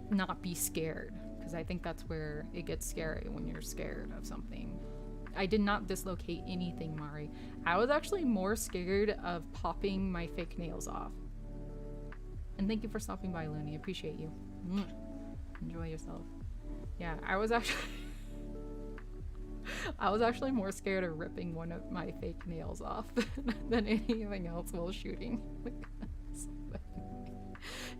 not be scared. Because I think that's where it gets scary, when you're scared of something. I did not dislocate anything, Mari. I was actually more scared of popping my fake nails off. And thank you for stopping by, Looney. Appreciate you. Enjoy yourself. Yeah, I was actually more scared of ripping one of my fake nails off than anything else while shooting.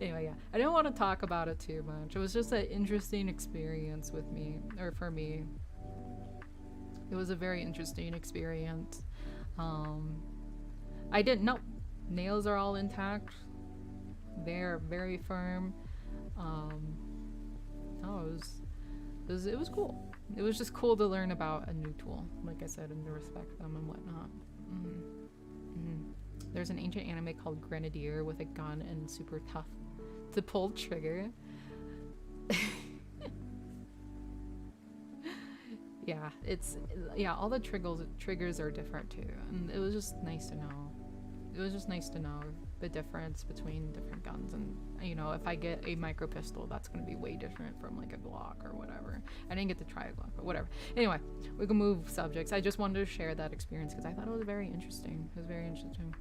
Anyway, yeah, I didn't want to talk about it too much. It was just an interesting experience with me, or for me. It was a very interesting experience. I didn't know. Nails are all intact. They're very firm. It was cool. It was just cool to learn about a new tool, like I said, and to respect them and whatnot. There's an ancient anime called Grenadier with a gun and super tough to pull trigger. All the triggers are different too, and it was just nice to know. It was just nice to know the difference between different guns, and if I get a micro pistol, that's going to be way different from like a Glock or whatever. I didn't get to try a Glock, but whatever. Anyway, we can move subjects. I just wanted to share that experience because I thought it was very interesting. It was very interesting.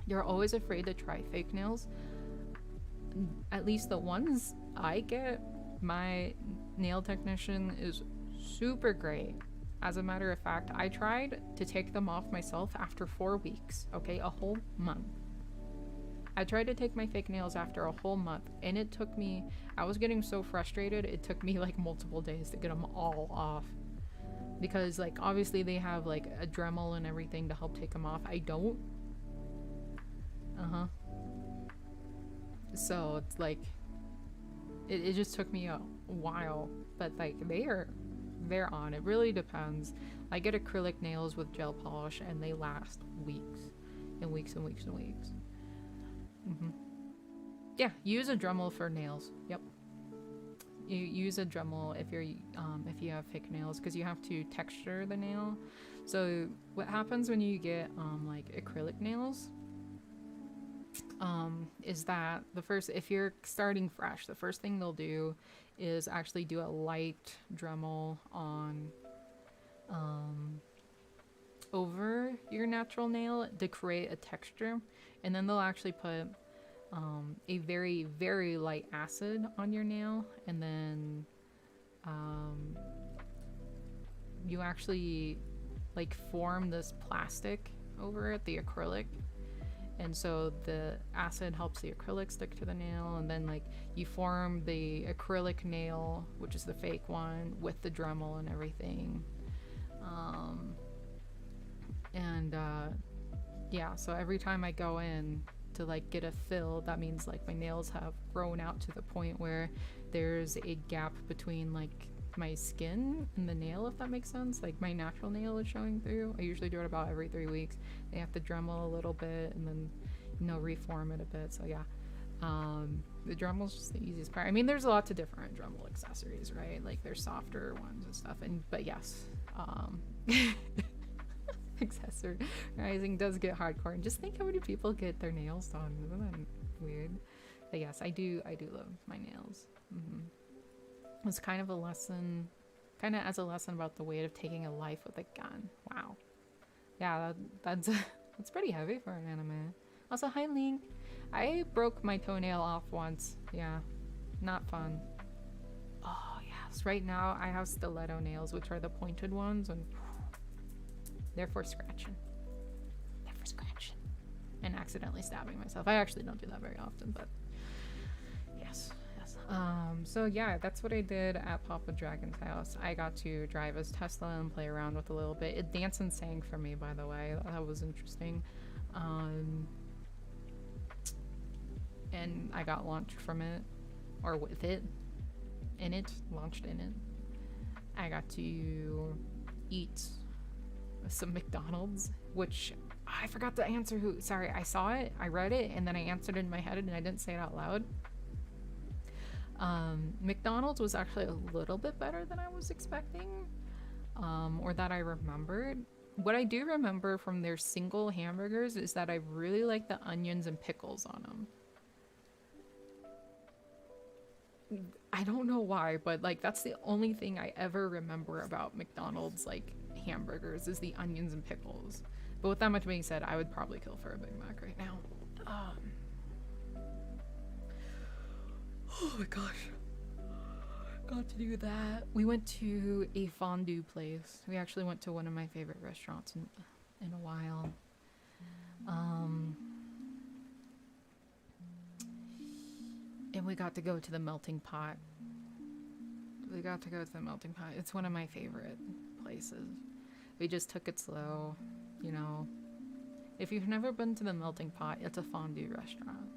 You're always afraid to try fake nails. At least the ones I get, my nail technician is super great. As a matter of fact, I tried to take them off myself after 4 weeks, okay? A whole month. I tried to take my fake nails after a whole month, and it took me, I was getting so frustrated, it took me like multiple days to get them all off. Because like, obviously they have like a Dremel and everything to help take them off. I don't. So it's like, it just took me a while, but like they're on. It really depends. I get acrylic nails with gel polish and they last weeks and weeks and weeks and weeks. Yeah, use a Dremel for nails. Yep. You use a Dremel if you have fake nails, because you have to texture the nail. So what happens when you get like acrylic nails is that if you're starting fresh, the first thing they'll do is actually do a light Dremel on over your natural nail to create a texture, and then they'll actually put a very, very light acid on your nail, and then you actually like form this plastic over it, the acrylic. And so the acid helps the acrylic stick to the nail, and then like you form the acrylic nail, which is the fake one, with the Dremel and everything. Yeah, so every time I go in to like get a fill, that means like my nails have grown out to the point where there's a gap between like my skin and the nail, if that makes sense. Like my natural nail is showing through. I usually do it about every 3 weeks. They have to Dremel a little bit and then reform it a bit. So yeah, the Dremel's just the easiest part. I mean, there's a lot of different Dremel accessories, right? Like there's softer ones and stuff, but yes, accessorizing does get hardcore. And just think how many people get their nails done. Isn't that weird? But yes, I do love my nails. It's kind of a lesson, as a lesson about the weight of taking a life with a gun. Wow. Yeah, that's pretty heavy for an anime. Also, hi Link. I broke my toenail off once. Yeah, not fun. Oh yes, right now I have stiletto nails, which are the pointed ones, and therefore scratching. Therefore scratching. And accidentally stabbing myself. I actually don't do that very often, but yes. So yeah, that's what I did at Papa Dragon's house. I got to drive his Tesla and play around with a little bit. It danced and sang for me, by the way. That was interesting. And I got launched from it, or with it, launched in it. I got to eat some McDonald's, which I forgot to answer who. Sorry, I saw it, I read it, and then I answered it in my head and I didn't say it out loud. McDonald's was actually a little bit better than I was expecting, or that I remembered. What I do remember from their single hamburgers is that I really like the onions and pickles on them. I don't know why, but like that's the only thing I ever remember about McDonald's like hamburgers is the onions and pickles. But with that much being said, I would probably kill for a Big Mac right now. Oh my gosh. Got to do that. We went to a fondue place. We actually went to one of my favorite restaurants in a while. And we got to go to the melting pot. It's one of my favorite places. We just took it slow, you know. If you've never been to the melting pot, it's a fondue restaurant.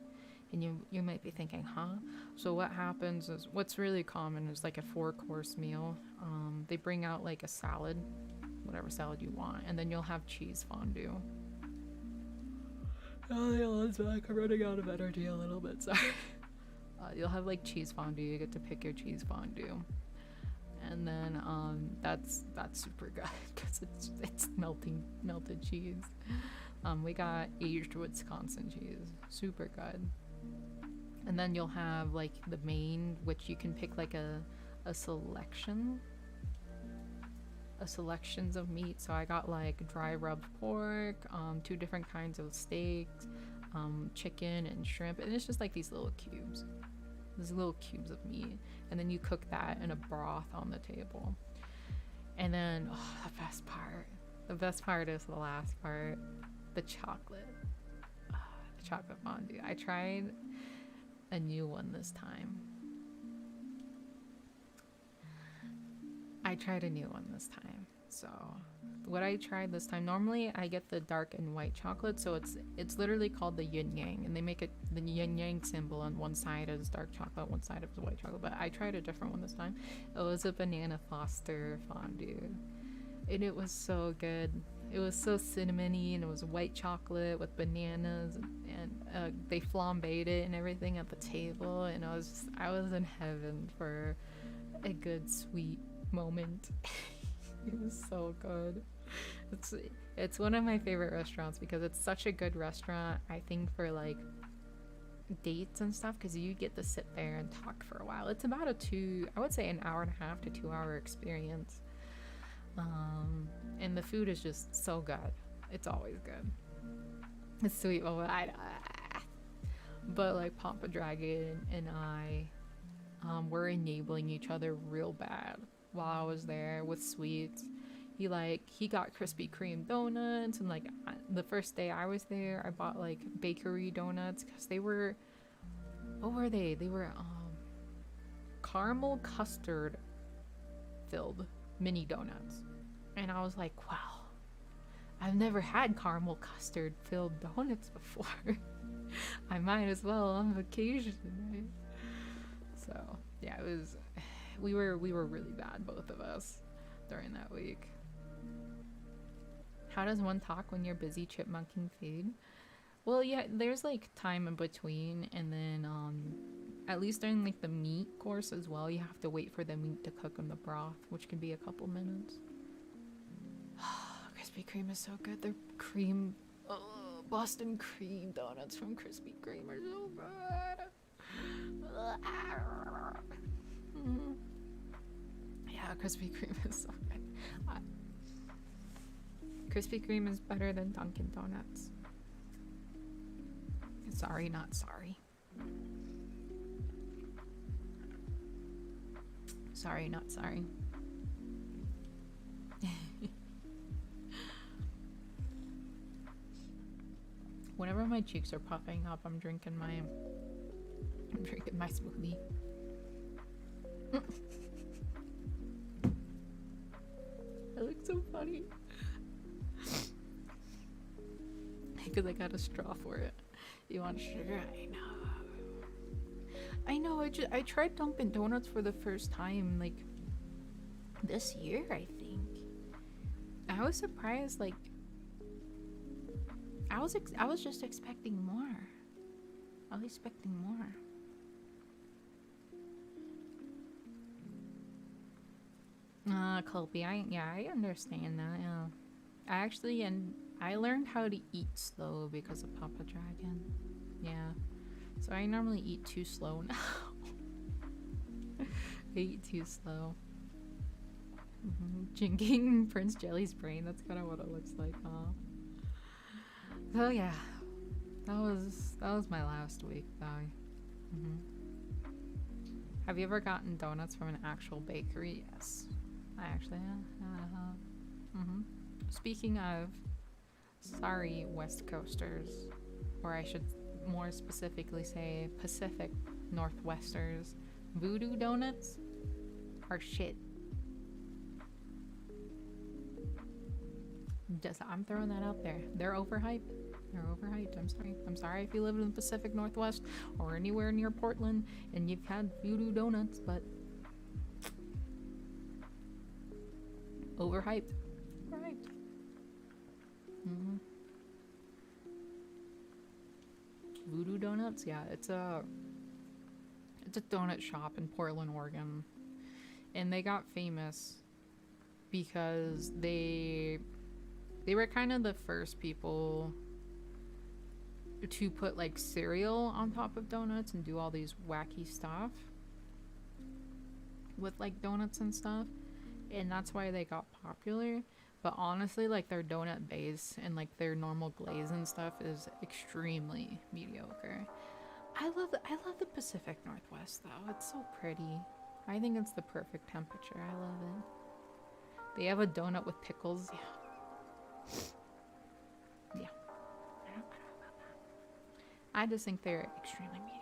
And you might be thinking, huh? So what happens is, what's really common is like a 4-course meal. They bring out like a salad, whatever salad you want, and then you'll have cheese fondue. Oh, I'm running out of energy a little bit, sorry. You'll have like cheese fondue, you get to pick your cheese fondue. And then that's super good because it's melted cheese. We got aged Wisconsin cheese, super good. And then you'll have like the main, which you can pick like a selections of meat. So I got like dry rubbed pork, 2 different kinds of steaks, chicken and shrimp, and it's just like these little cubes of meat, and then you cook that in a broth on the table. And then the best part is the last part, the chocolate fondue. I tried a new one this time. So what I tried this time, normally I get the dark and white chocolate, so it's literally called the yin yang, and they make it the yin yang symbol on one side is dark chocolate, one side is white chocolate, but I tried a different one this time. It was a banana foster fondue, and it was so good. It was so cinnamony, and it was white chocolate with bananas, and they flambéed it and everything at the table, and I was in heaven for a good sweet moment. It was so good. It's one of my favorite restaurants because it's such a good restaurant, I think, for like dates and stuff, because you get to sit there and talk for a while. It's about I would say an hour and a half to 2 hour experience. And the food is just so good. It's always good. It's sweet. But like Papa Dragon and I were enabling each other real bad while I was there with sweets. He got Krispy Kreme donuts, and like the first day I was there, I bought like bakery donuts because they were, what were they? They were caramel custard filled mini donuts. And I was like, wow, I've never had caramel custard filled donuts before. I might as well on vacation, right? So yeah, we were really bad, both of us, during that week. How does one talk when you're busy chipmunking food? Well, yeah, there's like time in between, and then at least during like the meat course as well, you have to wait for the meat to cook in the broth, which can be a couple minutes. Krispy Kreme is so good. Their cream, Boston cream donuts from Krispy Kreme are so good. Yeah, Krispy Kreme is so good. Krispy Kreme is better than Dunkin' Donuts. Sorry, not sorry. Sorry, not sorry. Whenever my cheeks are puffing up, I'm drinking my smoothie. That looks so funny. Because I got a straw for it. You want sugar? I know. I tried Dunkin' Donuts for the first time like this year, I think. I was surprised. Like, I was just expecting more. I was expecting more. Colby, I understand that. Yeah, I learned how to eat slow because of Papa Dragon. Yeah, so I normally eat too slow now. I eat too slow. Drinking Prince Jelly's brain. That's kind of what it looks like, huh? So yeah, that was my last week, though. Have you ever gotten donuts from an actual bakery? Yes, I actually have. Speaking of, sorry, West Coasters, or I should more specifically say Pacific Northwesters, Voodoo Donuts are shit. I'm throwing that out there. They're overhyped. I'm sorry if you live in the Pacific Northwest or anywhere near Portland and you've had Voodoo Donuts, but overhyped. Voodoo Donuts, yeah, it's a donut shop in Portland, Oregon, and they got famous because they were kind of the first people to put like cereal on top of donuts and do all these wacky stuff with like donuts and stuff, and that's why they got popular. But honestly, like their donut base and like their normal glaze and stuff is extremely mediocre. I love the Pacific Northwest though. It's so pretty. I think it's the perfect temperature. I love it. They have a donut with pickles. Yeah. I don't know about that. I just think they're extremely mediocre.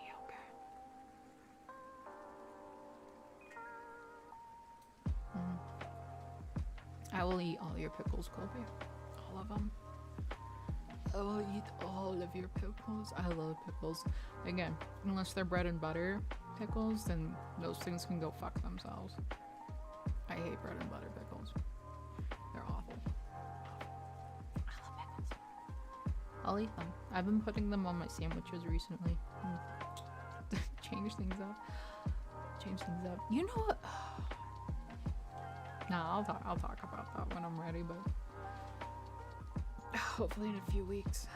I will eat all your pickles, Colby. All of them. I will eat all of your pickles. I love pickles. Again, unless they're bread and butter pickles, then those things can go fuck themselves. I hate bread and butter pickles. They're awful. I love pickles. I'll eat them. I've been putting them on my sandwiches recently. Change things up. You know what? Nah, I'll talk about that when I'm ready, but hopefully in a few weeks.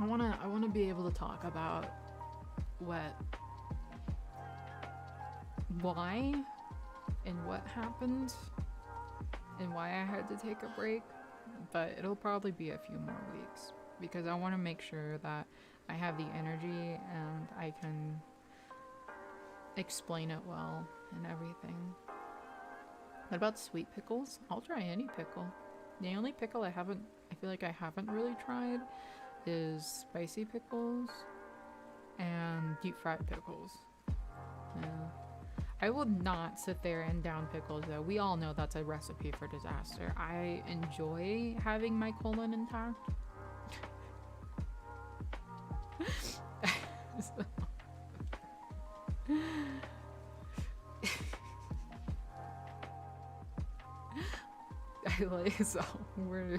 I wanna be able to talk about why and what happened and why I had to take a break, but it'll probably be a few more weeks because I want to make sure that I have the energy and I can explain it well and everything. What about sweet pickles? I'll try any pickle. The only pickle I feel like I haven't really tried is spicy pickles and deep fried pickles. Yeah. I will not sit there and down pickles though. We all know that's a recipe for disaster. I enjoy having my colon intact. So we're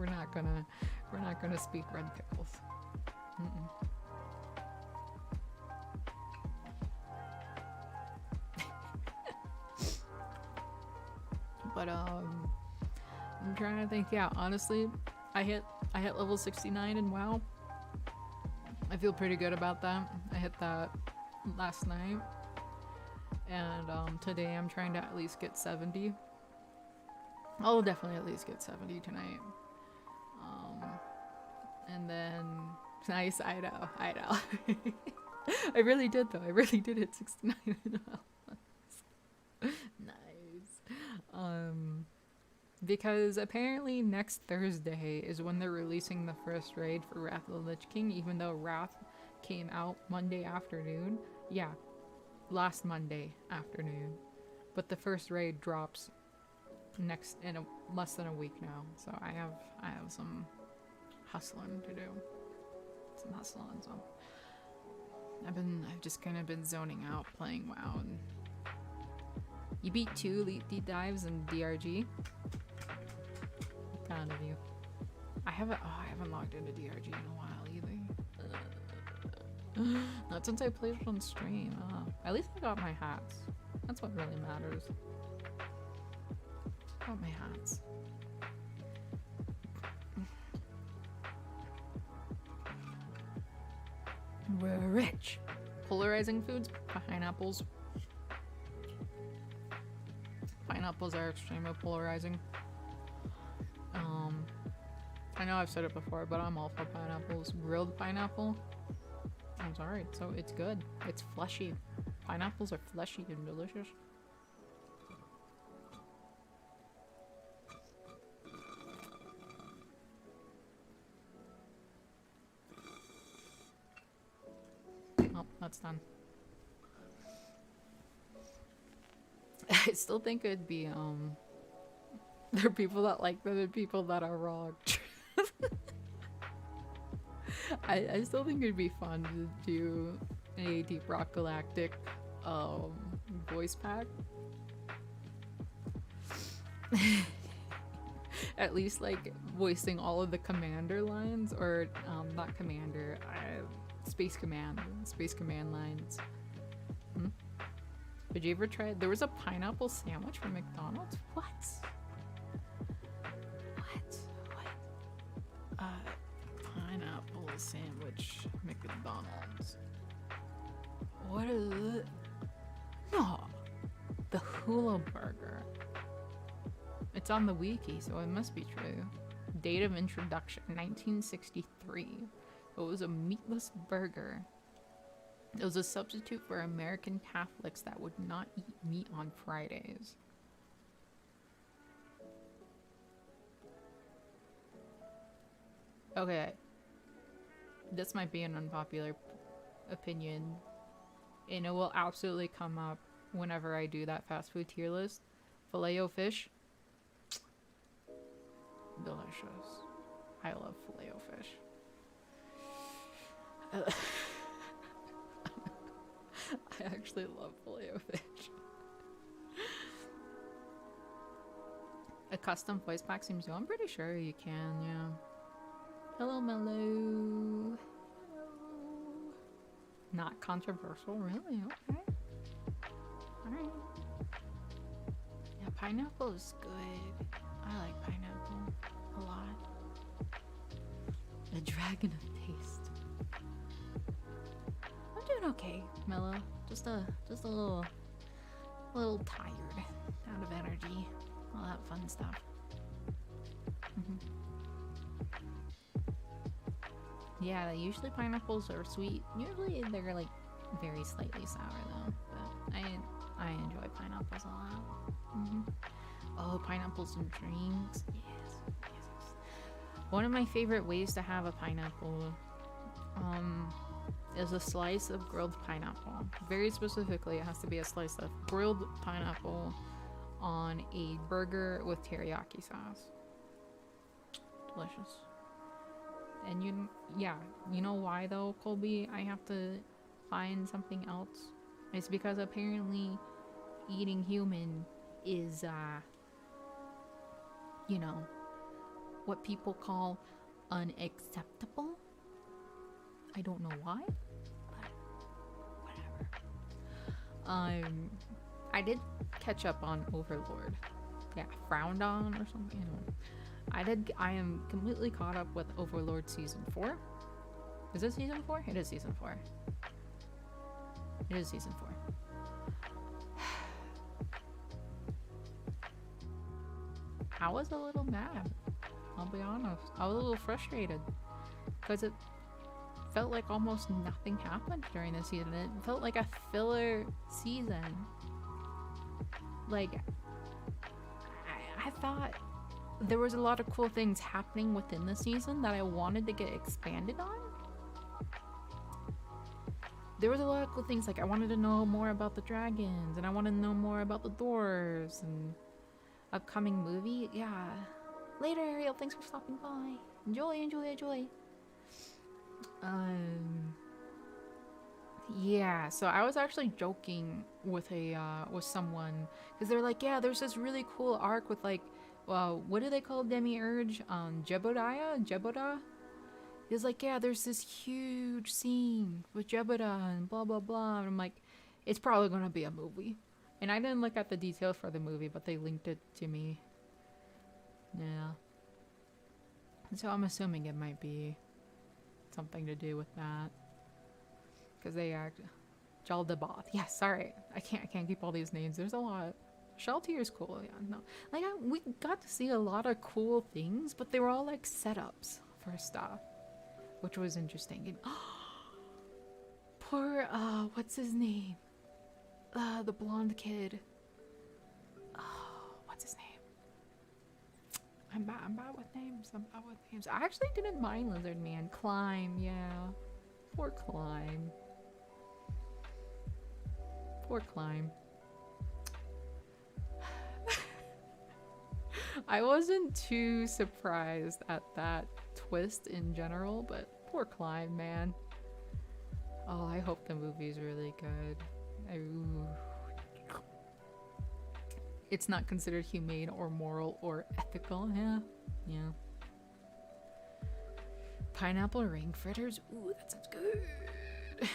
not gonna speak red pickles. But I'm trying to think. Yeah, honestly, I hit level 69 and WoW. I feel pretty good about that. I hit that last night, and today I'm trying to at least get 70. I'll definitely at least get 70 tonight. And then nice, I know. I really did though. I really did hit 69 and well. Nice. Because apparently next Thursday is when they're releasing the first raid for Wrath of the Lich King, even though Wrath came out Monday afternoon. Yeah, last Monday afternoon. But the first raid drops less than a week now. So I have some hustling to do. Some hustling, so I've just kind of been zoning out playing WoW. And you beat 2 elite deep dives in DRG. Kind of you. I haven't logged into DRG in a while either. Not since I played it on stream. At least I got my hats. That's what really matters. Got my hats. We're rich. Polarizing foods, pineapples. Pineapples are extremely polarizing. I know I've said it before, but I'm all for pineapples. Grilled pineapple. I'm sorry, so it's good. It's fleshy. Pineapples are fleshy and delicious. Oh, that's done. I still think it'd be, there are people that like them and people that are wrong. I still think it'd be fun to do a Deep Rock Galactic voice pack. At least like voicing all of the commander lines, or not commander, space command lines. Did you ever try? There was a pineapple sandwich from McDonald's. What? Pineapple sandwich McDonald's. What is it? No, the Hula Burger. It's on the wiki, so it must be true. Date of introduction, 1963. It was a meatless burger. It was a substitute for American Catholics that would not eat meat on Fridays. Okay. This might be an unpopular opinion, and it will absolutely come up whenever I do that fast food tier list. Filet-O-Fish. Delicious. I love Filet-O-Fish. I actually love Filet-O-Fish. A custom voice pack seems good. I'm pretty sure you can, yeah. Hello, Mellow. Hello. Not controversial, really? Okay. Alright. Yeah, pineapple is good. I like pineapple a lot. The dragon of taste. I'm doing okay, Mellow. Just a little tired, out of energy, all that fun stuff. Yeah, usually pineapples are sweet. Usually they're like very slightly sour though. But I enjoy pineapples a lot. Oh, pineapples and drinks. Yes. One of my favorite ways to have a pineapple is a slice of grilled pineapple. Very specifically, it has to be a slice of grilled pineapple on a burger with teriyaki sauce. Delicious. And you know why though, Colby? I have to find something else. It's because apparently eating human is, what people call unacceptable. I don't know why, but whatever. I did catch up on Overlord. Yeah, frowned on or something. Anyway. I am completely caught up with Overlord Season 4. Is it Season 4? It is Season 4. It is Season 4. I was a little mad. I'll be honest. I was a little frustrated. Because it felt like almost nothing happened during the season. It felt like a filler season. Like, I thought there was a lot of cool things happening within the season that I wanted to get expanded on. There was a lot of cool things, like I wanted to know more about the dragons, and I wanted to know more about the doors, and upcoming movie. Yeah. Later, Ariel. Thanks for stopping by. Enjoy, enjoy, enjoy. Yeah, so I was actually joking with with someone, because they're like, yeah, there's this really cool arc with like, what do they call Demiurge? Jeboda? He's like, yeah, there's this huge scene with Jeboda and blah blah blah. And I'm like, it's probably gonna be a movie. And I didn't look at the details for the movie, but they linked it to me. Yeah. So I'm assuming it might be something to do with that. Because they act Jaldabaoth. Yeah, sorry. I can't keep all these names. There's a lot. Sheltier is cool, yeah. No. Like we got to see a lot of cool things, but they were all like setups for stuff. Which was interesting. And poor what's his name? The blonde kid. What's his name? I'm bad with names. I actually didn't mind Lizard Man. Climb, yeah. Poor Climb. Poor Climb. I wasn't too surprised at that twist in general, but poor Climb, man. Oh, I hope the movie's really good. It's not considered humane or moral or ethical, yeah. Yeah. Pineapple ring fritters? Ooh, that sounds good.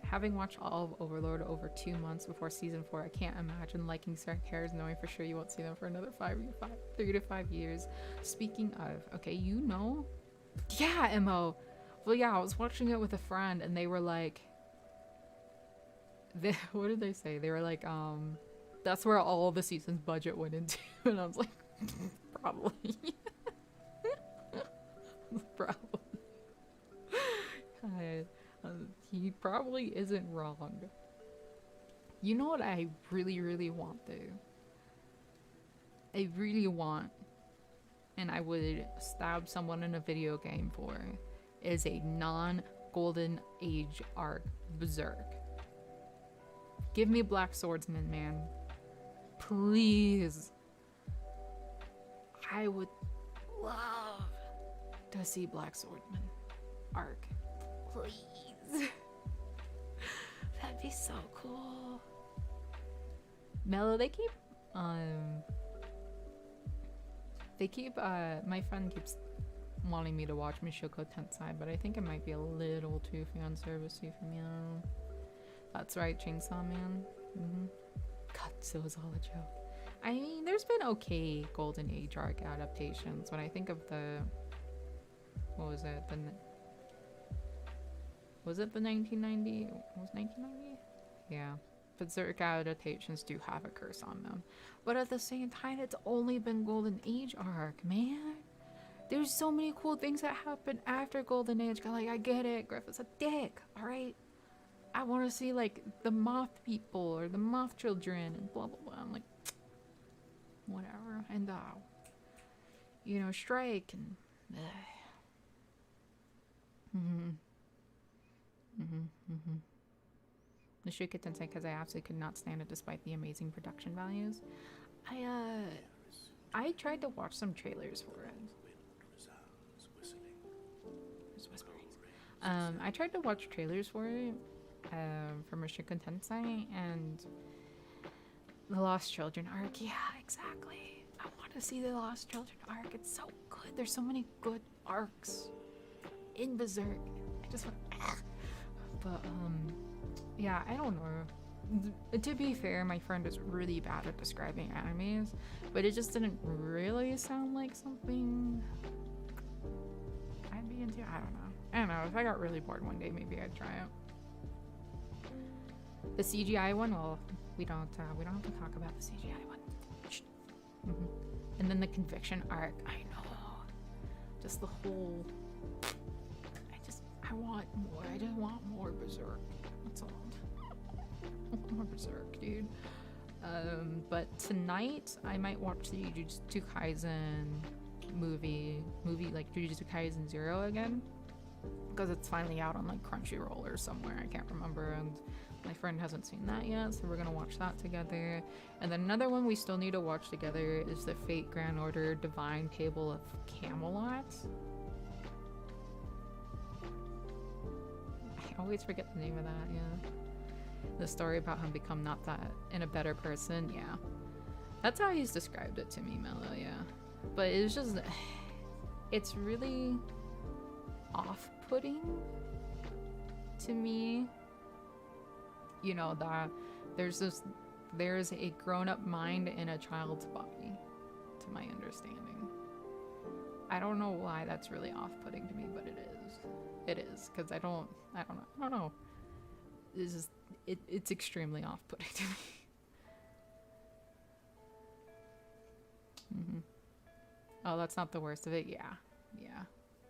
Having watched all of Overlord over 2 months before season 4, I can't imagine liking certain characters knowing for sure you won't see them for another 3 to 5 years. Speaking of, okay, you know? Yeah, Mo. Well, yeah, I was watching it with a friend and they were like, what did they say? They were like, that's where all the season's budget went into. And I was like, probably. Probably. He probably isn't wrong. You know what I really, really want, though? I really want, and I would stab someone in a video game for, is a non-Golden Age arc Berserk. Give me Black Swordsman, man. Please. I would love to see Black Swordsman arc. Please. That'd be so cool. Mellow, my friend keeps wanting me to watch Mishoko Tensei, but I think it might be a little too fan servicey for me. I don't know. That's right, Chainsaw Man. God, so is all a joke. I mean, there's been okay Golden Age arc adaptations. When I think of the, what was it? Was it the 1990? Was 1990? Yeah. Berserk adaptations do have a curse on them. But at the same time, it's only been Golden Age arc, man. There's so many cool things that happen after Golden Age. Like, I get it. Griffith's a dick, alright? I want to see, like, the moth people or the moth children and blah, blah, blah. I'm like, whatever. And, you know, Strike and... The Shuka Tensei, because I absolutely could not stand it despite the amazing production values. I tried to watch some trailers for it. There's whisperings. I tried to watch trailers for it, for Mushoku Tensei, and the Lost Children arc. Yeah, exactly. I want to see the Lost Children arc. It's so good. There's so many good arcs in Berserk. I just want... But, yeah, I don't know. To be fair, my friend is really bad at describing animes, but it just didn't really sound like something I'd be into. I don't know. If I got really bored one day, maybe I'd try it. The CGI one, well, we don't have to talk about the CGI one. And then the Conviction arc, I know. Just the whole... I want more. I just want more Berserk. That's all. I want more Berserk, dude. But tonight I might watch the Jujutsu Kaisen movie like Jujutsu Kaisen 0 again, because it's finally out on like Crunchyroll or somewhere, I can't remember, and my friend hasn't seen that yet, so we're gonna watch that together. And then another one we still need to watch together is the Fate Grand Order Divine Table of Camelot. I always forget the name of that. Yeah, the story about him become not that and a better person. Yeah, that's how he's described it to me, Mello. Yeah, but it's just, it's really off-putting to me, you know, that there's a grown-up mind in a child's body, to my understanding. I don't know why that's really off-putting to me, but it is, because I don't know. It's extremely off-putting to me. Oh, that's not the worst of it. Yeah,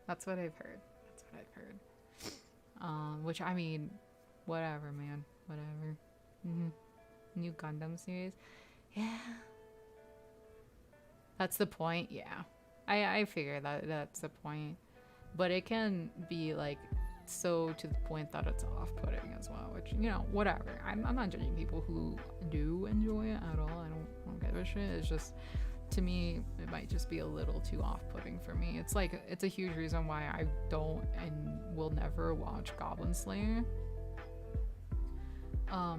that's what I've heard. Which, I mean, whatever, man, whatever. New Gundam series, yeah, that's the point. Yeah, I figure that's the point, but it can be like so to the point that it's off-putting as well, which, you know, whatever. I'm not judging people who do enjoy it at all. I don't give a shit. It's just, to me, it might just be a little too off-putting for me. It's like, it's a huge reason why I don't and will never watch Goblin Slayer.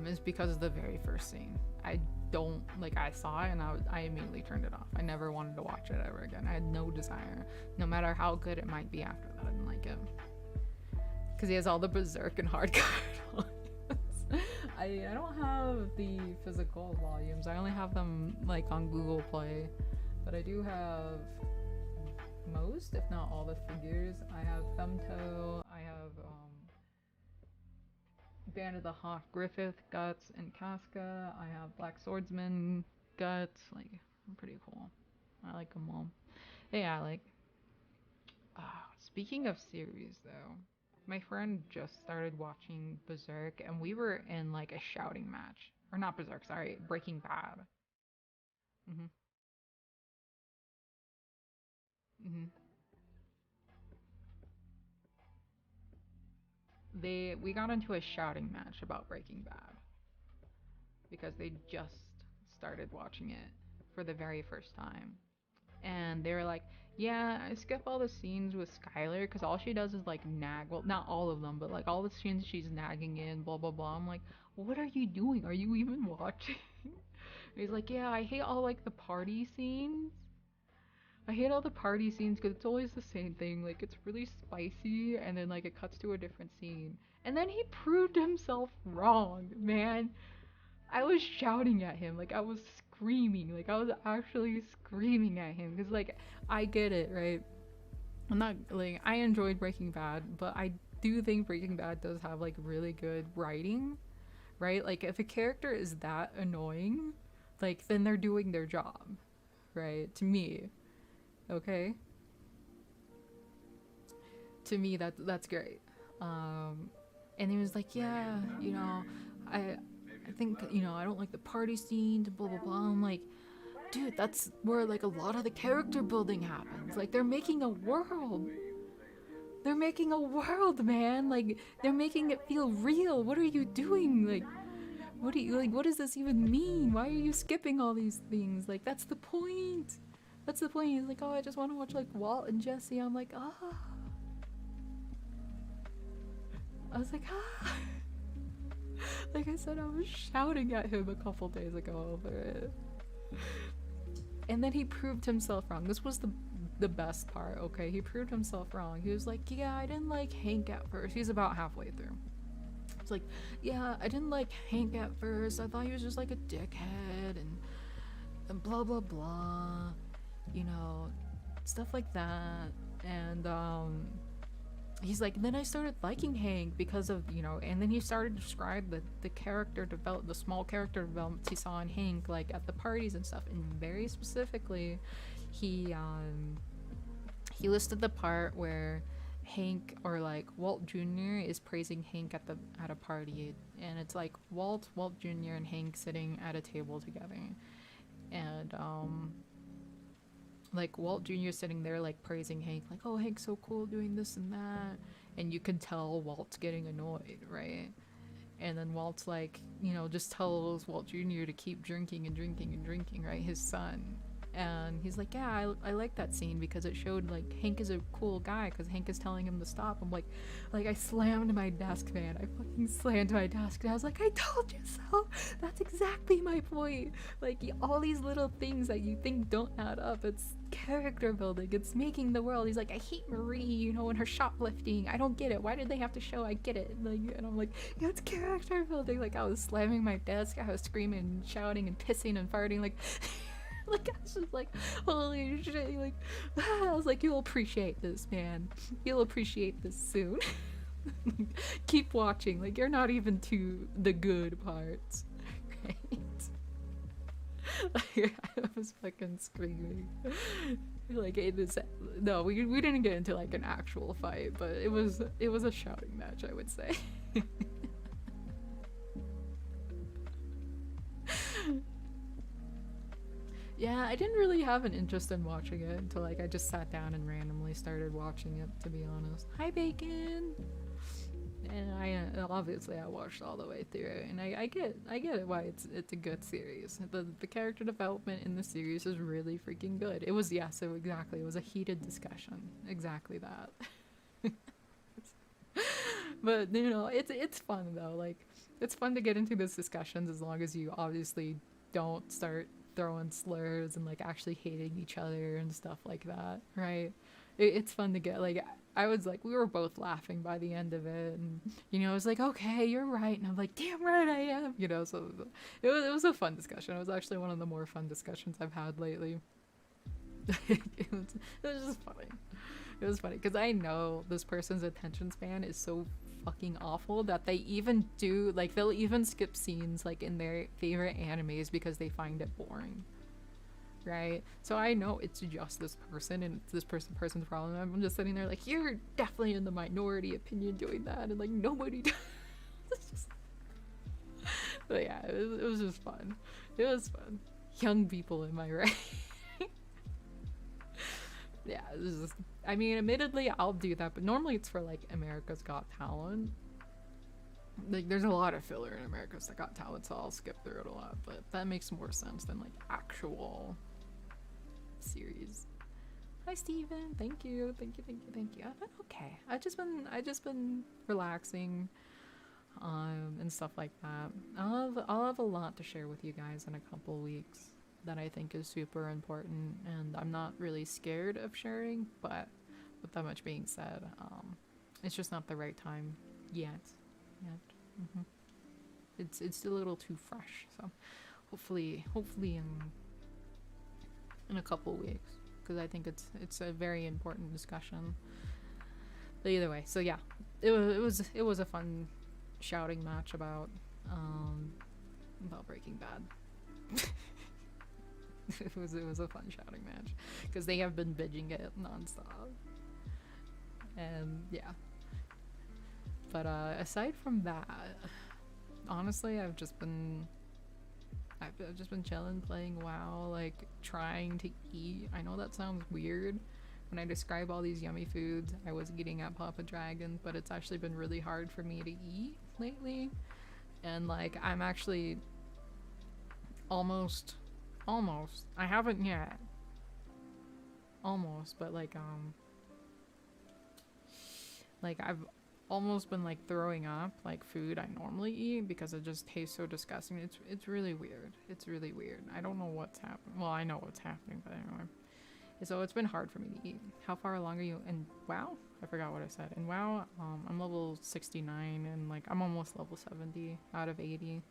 Is because of the very first scene. I don't, like, I saw it and I immediately turned it off. I never wanted to watch it ever again. I had no desire, no matter how good it might be after that. I didn't like it. Because he has all the Berserk and hardcover volumes. I don't have the physical volumes. I only have them like on Google Play, but I do have most, if not all, the figures. I have Femto, I have Band of the Hawk Griffith Guts and Casca, I have Black Swordsman Guts. Like, I'm pretty cool. I like them all. Yeah, like, speaking of series though, my friend just started watching Berserk, and we were in like a shouting match. Or not Berserk, sorry, Breaking Bad. We got into a shouting match about Breaking Bad because they just started watching it for the very first time. And they were like, yeah, I skip all the scenes with Skylar because all she does is like nag. Well, not all of them, but like all the scenes she's nagging in, blah blah blah. I'm like, what are you doing? Are you even watching? He's like, yeah, I hate all like the party scenes. I hate all the party scenes because it's always the same thing. Like, it's really spicy, and then like it cuts to a different scene. And then he proved himself wrong, man. I was shouting at him, like I was screaming, like I was actually screaming at him, because like, I get it, right? I'm not, like, I enjoyed Breaking Bad, but I do think Breaking Bad does have like really good writing, right? Like, if a character is that annoying, like, then they're doing their job, right? To me, okay? To me, that's great. And he was like, yeah, you know, I think, you know, I don't like the party scene, blah blah blah. I'm like, dude, that's where like a lot of the character building happens. Like, they're making a world. They're making a world, man. Like, they're making it feel real. What are you doing? Like, what does this even mean? Why are you skipping all these things? Like, that's the point. That's the point. He's like, oh, I just want to watch like Walt and Jesse. I'm like, ah. I was like, ah. Like I said, I was shouting at him a couple days ago over it. And then he proved himself wrong. This was the best part, okay? He proved himself wrong. He was like, yeah, I didn't like Hank at first. He's about halfway through. It's like, yeah, I didn't like Hank at first. I thought he was just like a dickhead and blah blah blah. You know, stuff like that. And he's like, then I started liking Hank because of, you know, and then he started to describe the character develop, the small character developments he saw in Hank, like at the parties and stuff. And very specifically, he listed the part where Hank or like Walt Jr. is praising Hank at a party, and it's like Walt Jr. and Hank sitting at a table together, and like Walt Jr. sitting there like praising Hank, like, oh, Hank's so cool doing this and that, and you can tell Walt's getting annoyed, right? And then Walt's like, you know, just tells Walt Jr. to keep drinking and drinking and drinking, right? His son. And he's like, yeah, I like that scene because it showed like Hank is a cool guy because Hank is telling him to stop. I'm like I slammed my desk, man. I fucking slammed my desk. And I was like, I told you so. That's exactly my point. Like all these little things that you think don't add up. It's character building. It's making the world. He's like, I hate Marie, you know, and her shoplifting. I don't get it. Why did they have to show I get it? Like, and I'm like, yeah, it's character building. Like I was slamming my desk. I was screaming, shouting, and pissing and farting. Like. Like, I was just like, holy shit, like, I was like, you'll appreciate this, man. You'll appreciate this soon. Keep watching, like, you're not even to the good parts, right? Like, I was fucking screaming. Like, it is, no, we didn't get into, like, an actual fight, but it was a shouting match, I would say. Yeah, I didn't really have an interest in watching it until like I just sat down and randomly started watching it, to be honest. Hi, Bacon! And I obviously I watched all the way through it, and I get it why it's a good series. The character development in the series is really freaking good. It was, yeah, so exactly, it was a heated discussion. Exactly that. But you know, it's fun though. Like it's fun to get into those discussions as long as you obviously don't start throwing slurs and like actually hating each other and stuff like that, right? It's fun to get like I was like we were both laughing by the end of it, and you know I was like, okay, you're right, and I'm like, damn right I am, you know. So it was a fun discussion. It was actually one of the more fun discussions I've had lately. it was just funny. It was funny because I know this person's attention span is so fucking awful that they even do like they'll even skip scenes like in their favorite animes because they find it boring, right? So I know it's just this person and it's this person's problem. I'm just sitting there like, you're definitely in the minority opinion doing that, and like nobody does. It's just... But yeah, it was just fun. It was fun. Young people, am I right? Yeah, this is, I mean, admittedly, I'll do that, but normally it's for, like, America's Got Talent. Like, there's a lot of filler in America's Got Talent, so I'll skip through it a lot, but that makes more sense than, like, actual series. Hi, Steven. Thank you. Thank you. I've been okay. I've just been relaxing, and stuff like that. I'll have a lot to share with you guys in a couple weeks that I think is super important, and I'm not really scared of sharing, but with that much being said, it's just not the right time yet. It's a little too fresh, so hopefully in a couple weeks, because I think it's a very important discussion. But either way, so yeah, it was a fun shouting match about Breaking Bad. It was a fun shouting match because they have been binging it nonstop, and yeah. But aside from that, honestly, I've just been chilling, playing WoW, like trying to eat. I know that sounds weird when I describe all these yummy foods I was eating at Papa Dragon, but it's actually been really hard for me to eat lately, and like I'm actually almost I haven't yet almost, but like I've almost been like throwing up like food I normally eat because it just tastes so disgusting. It's really weird. I don't know what's happening. Well, I know what's happening, but anyway. So it's been hard for me to eat. How far along are you in WoW? I forgot what I said. In WoW, I'm level 69 and like I'm almost level 70 out of 80,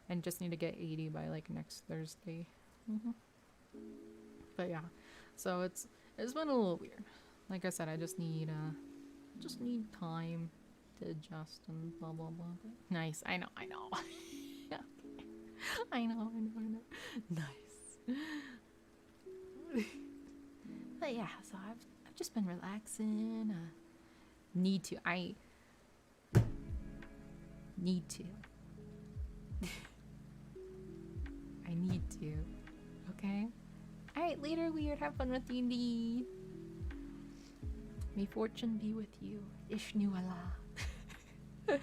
and just need to get 80 by like next Thursday. But yeah, so it's been a little weird. Like I said, I just need time to adjust and blah blah blah. Nice. I know. Yeah. I know. Nice. But yeah, so I've just been relaxing, need to. I need to. I need to. Okay? Alright, later, weird. Have fun with D&D. May fortune be with you. Ishnu Allah.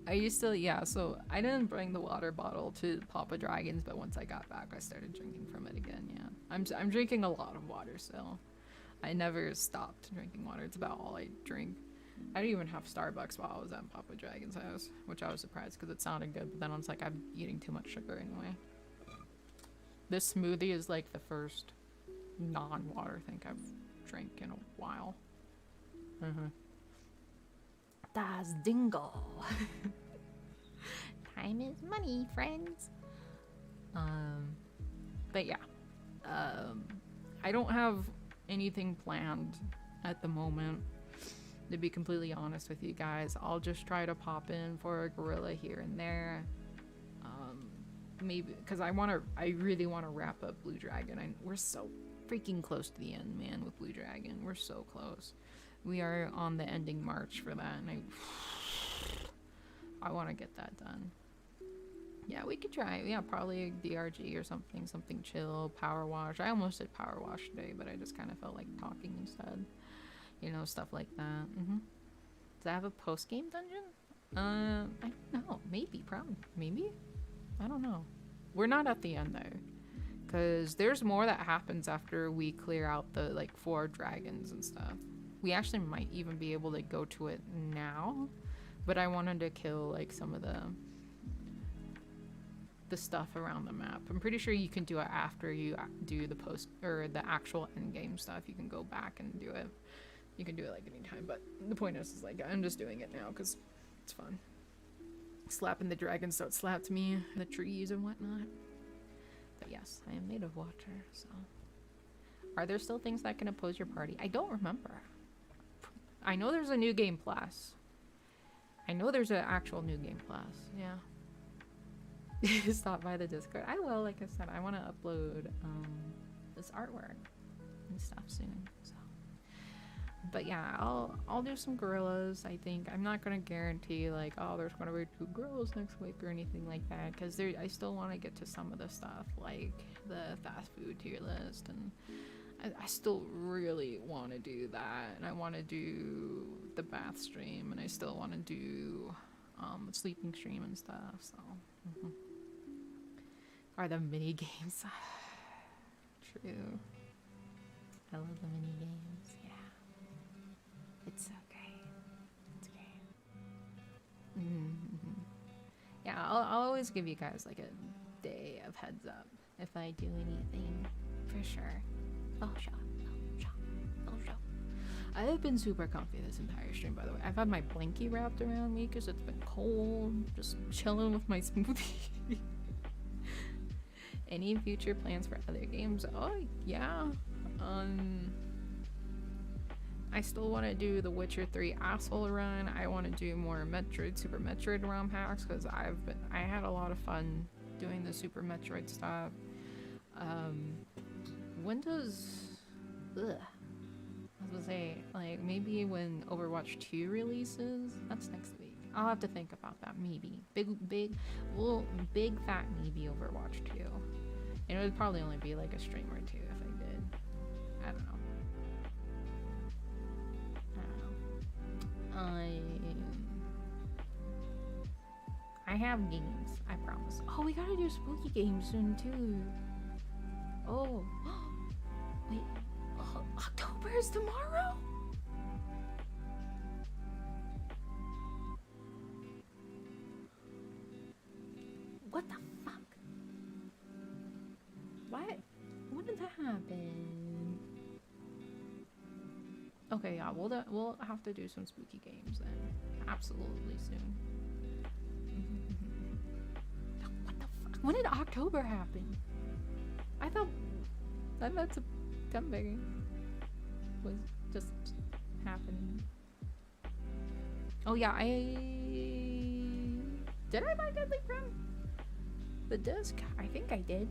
Are you still? Yeah, so I didn't bring the water bottle to Papa Dragon's, but once I got back, I started drinking from it again, yeah. I'm drinking a lot of water still. I never stopped drinking water. It's about all I drink. I didn't even have Starbucks while I was at Papa Dragon's house, which I was surprised because it sounded good, but then I was like, I'm eating too much sugar anyway. This smoothie is like the first non-water thing I've drank in a while. Das Dingo. Time is money, friends. But yeah. I don't have anything planned at the moment, to be completely honest with you guys. I'll just try to pop in for a gorilla here and there. Maybe because I really want to wrap up Blue Dragon. We're so freaking close to the end, man, with Blue Dragon. We're so close. We are on the ending march for that, and I want to get that done. Yeah, we could try. Yeah, probably a DRG or something chill, power wash. I almost did power wash today, but I just kind of felt like talking instead. You know, stuff like that. Does that have a post-game dungeon? I don't know. Maybe, probably. Maybe? I don't know. We're not at the end, though. Because there's more that happens after we clear out the, like, 4 dragons and stuff. We actually might even be able to go to it now. But I wanted to kill, like, some of the stuff around the map. I'm pretty sure you can do it after you do the post, or the actual end game stuff. You can go back and do it. You can do it, like, anytime. But the point is like, I'm just doing it now because it's fun. Slapping the dragon so it slapped me, the trees and whatnot. But yes, I am made of water, so. Are there still things that can oppose your party? I don't remember. I know there's a new game plus. I know there's an actual new game plus, yeah. Stop by the Discord. I will, like I said, I want to upload this artwork and stuff soon, so. But yeah, I'll do some gorillas, I think. I'm not gonna guarantee like, oh, there's gonna be 2 gorillas next week or anything like that, because I still want to get to some of the stuff like the fast food tier list, and I still really want to do that, and I want to do the bath stream, and I still want to do sleeping stream and stuff, so. Are the mini games? True. I love the mini games. Yeah. It's so great. It's great. Yeah, I'll always give you guys like a day of heads up if I do anything, for sure. Oh, show. I have been super comfy this entire stream, by the way. I've had my blankie wrapped around me because it's been cold. Just chilling with my smoothie. Any future plans for other games? Oh, yeah. I still want to do the Witcher 3 asshole run. I want to do more Super Metroid ROM hacks because I had a lot of fun doing the Super Metroid stuff. When does... Ugh. I was gonna say, like, maybe when Overwatch 2 releases? That's next week. I'll have to think about that, maybe. Big fat maybe Overwatch 2. And it would probably only be like a stream or 2 if I did. I don't know. I have games, I promise. Oh, we gotta do spooky games soon too. Oh, wait, October is tomorrow? What the fuck? What? When did that happen? Okay, yeah, we'll have to do some spooky games then. Absolutely soon. What the fuck? When did October happen? I thought September was just happening. Oh yeah, did I buy Deadly Prem? The disc? I think I did.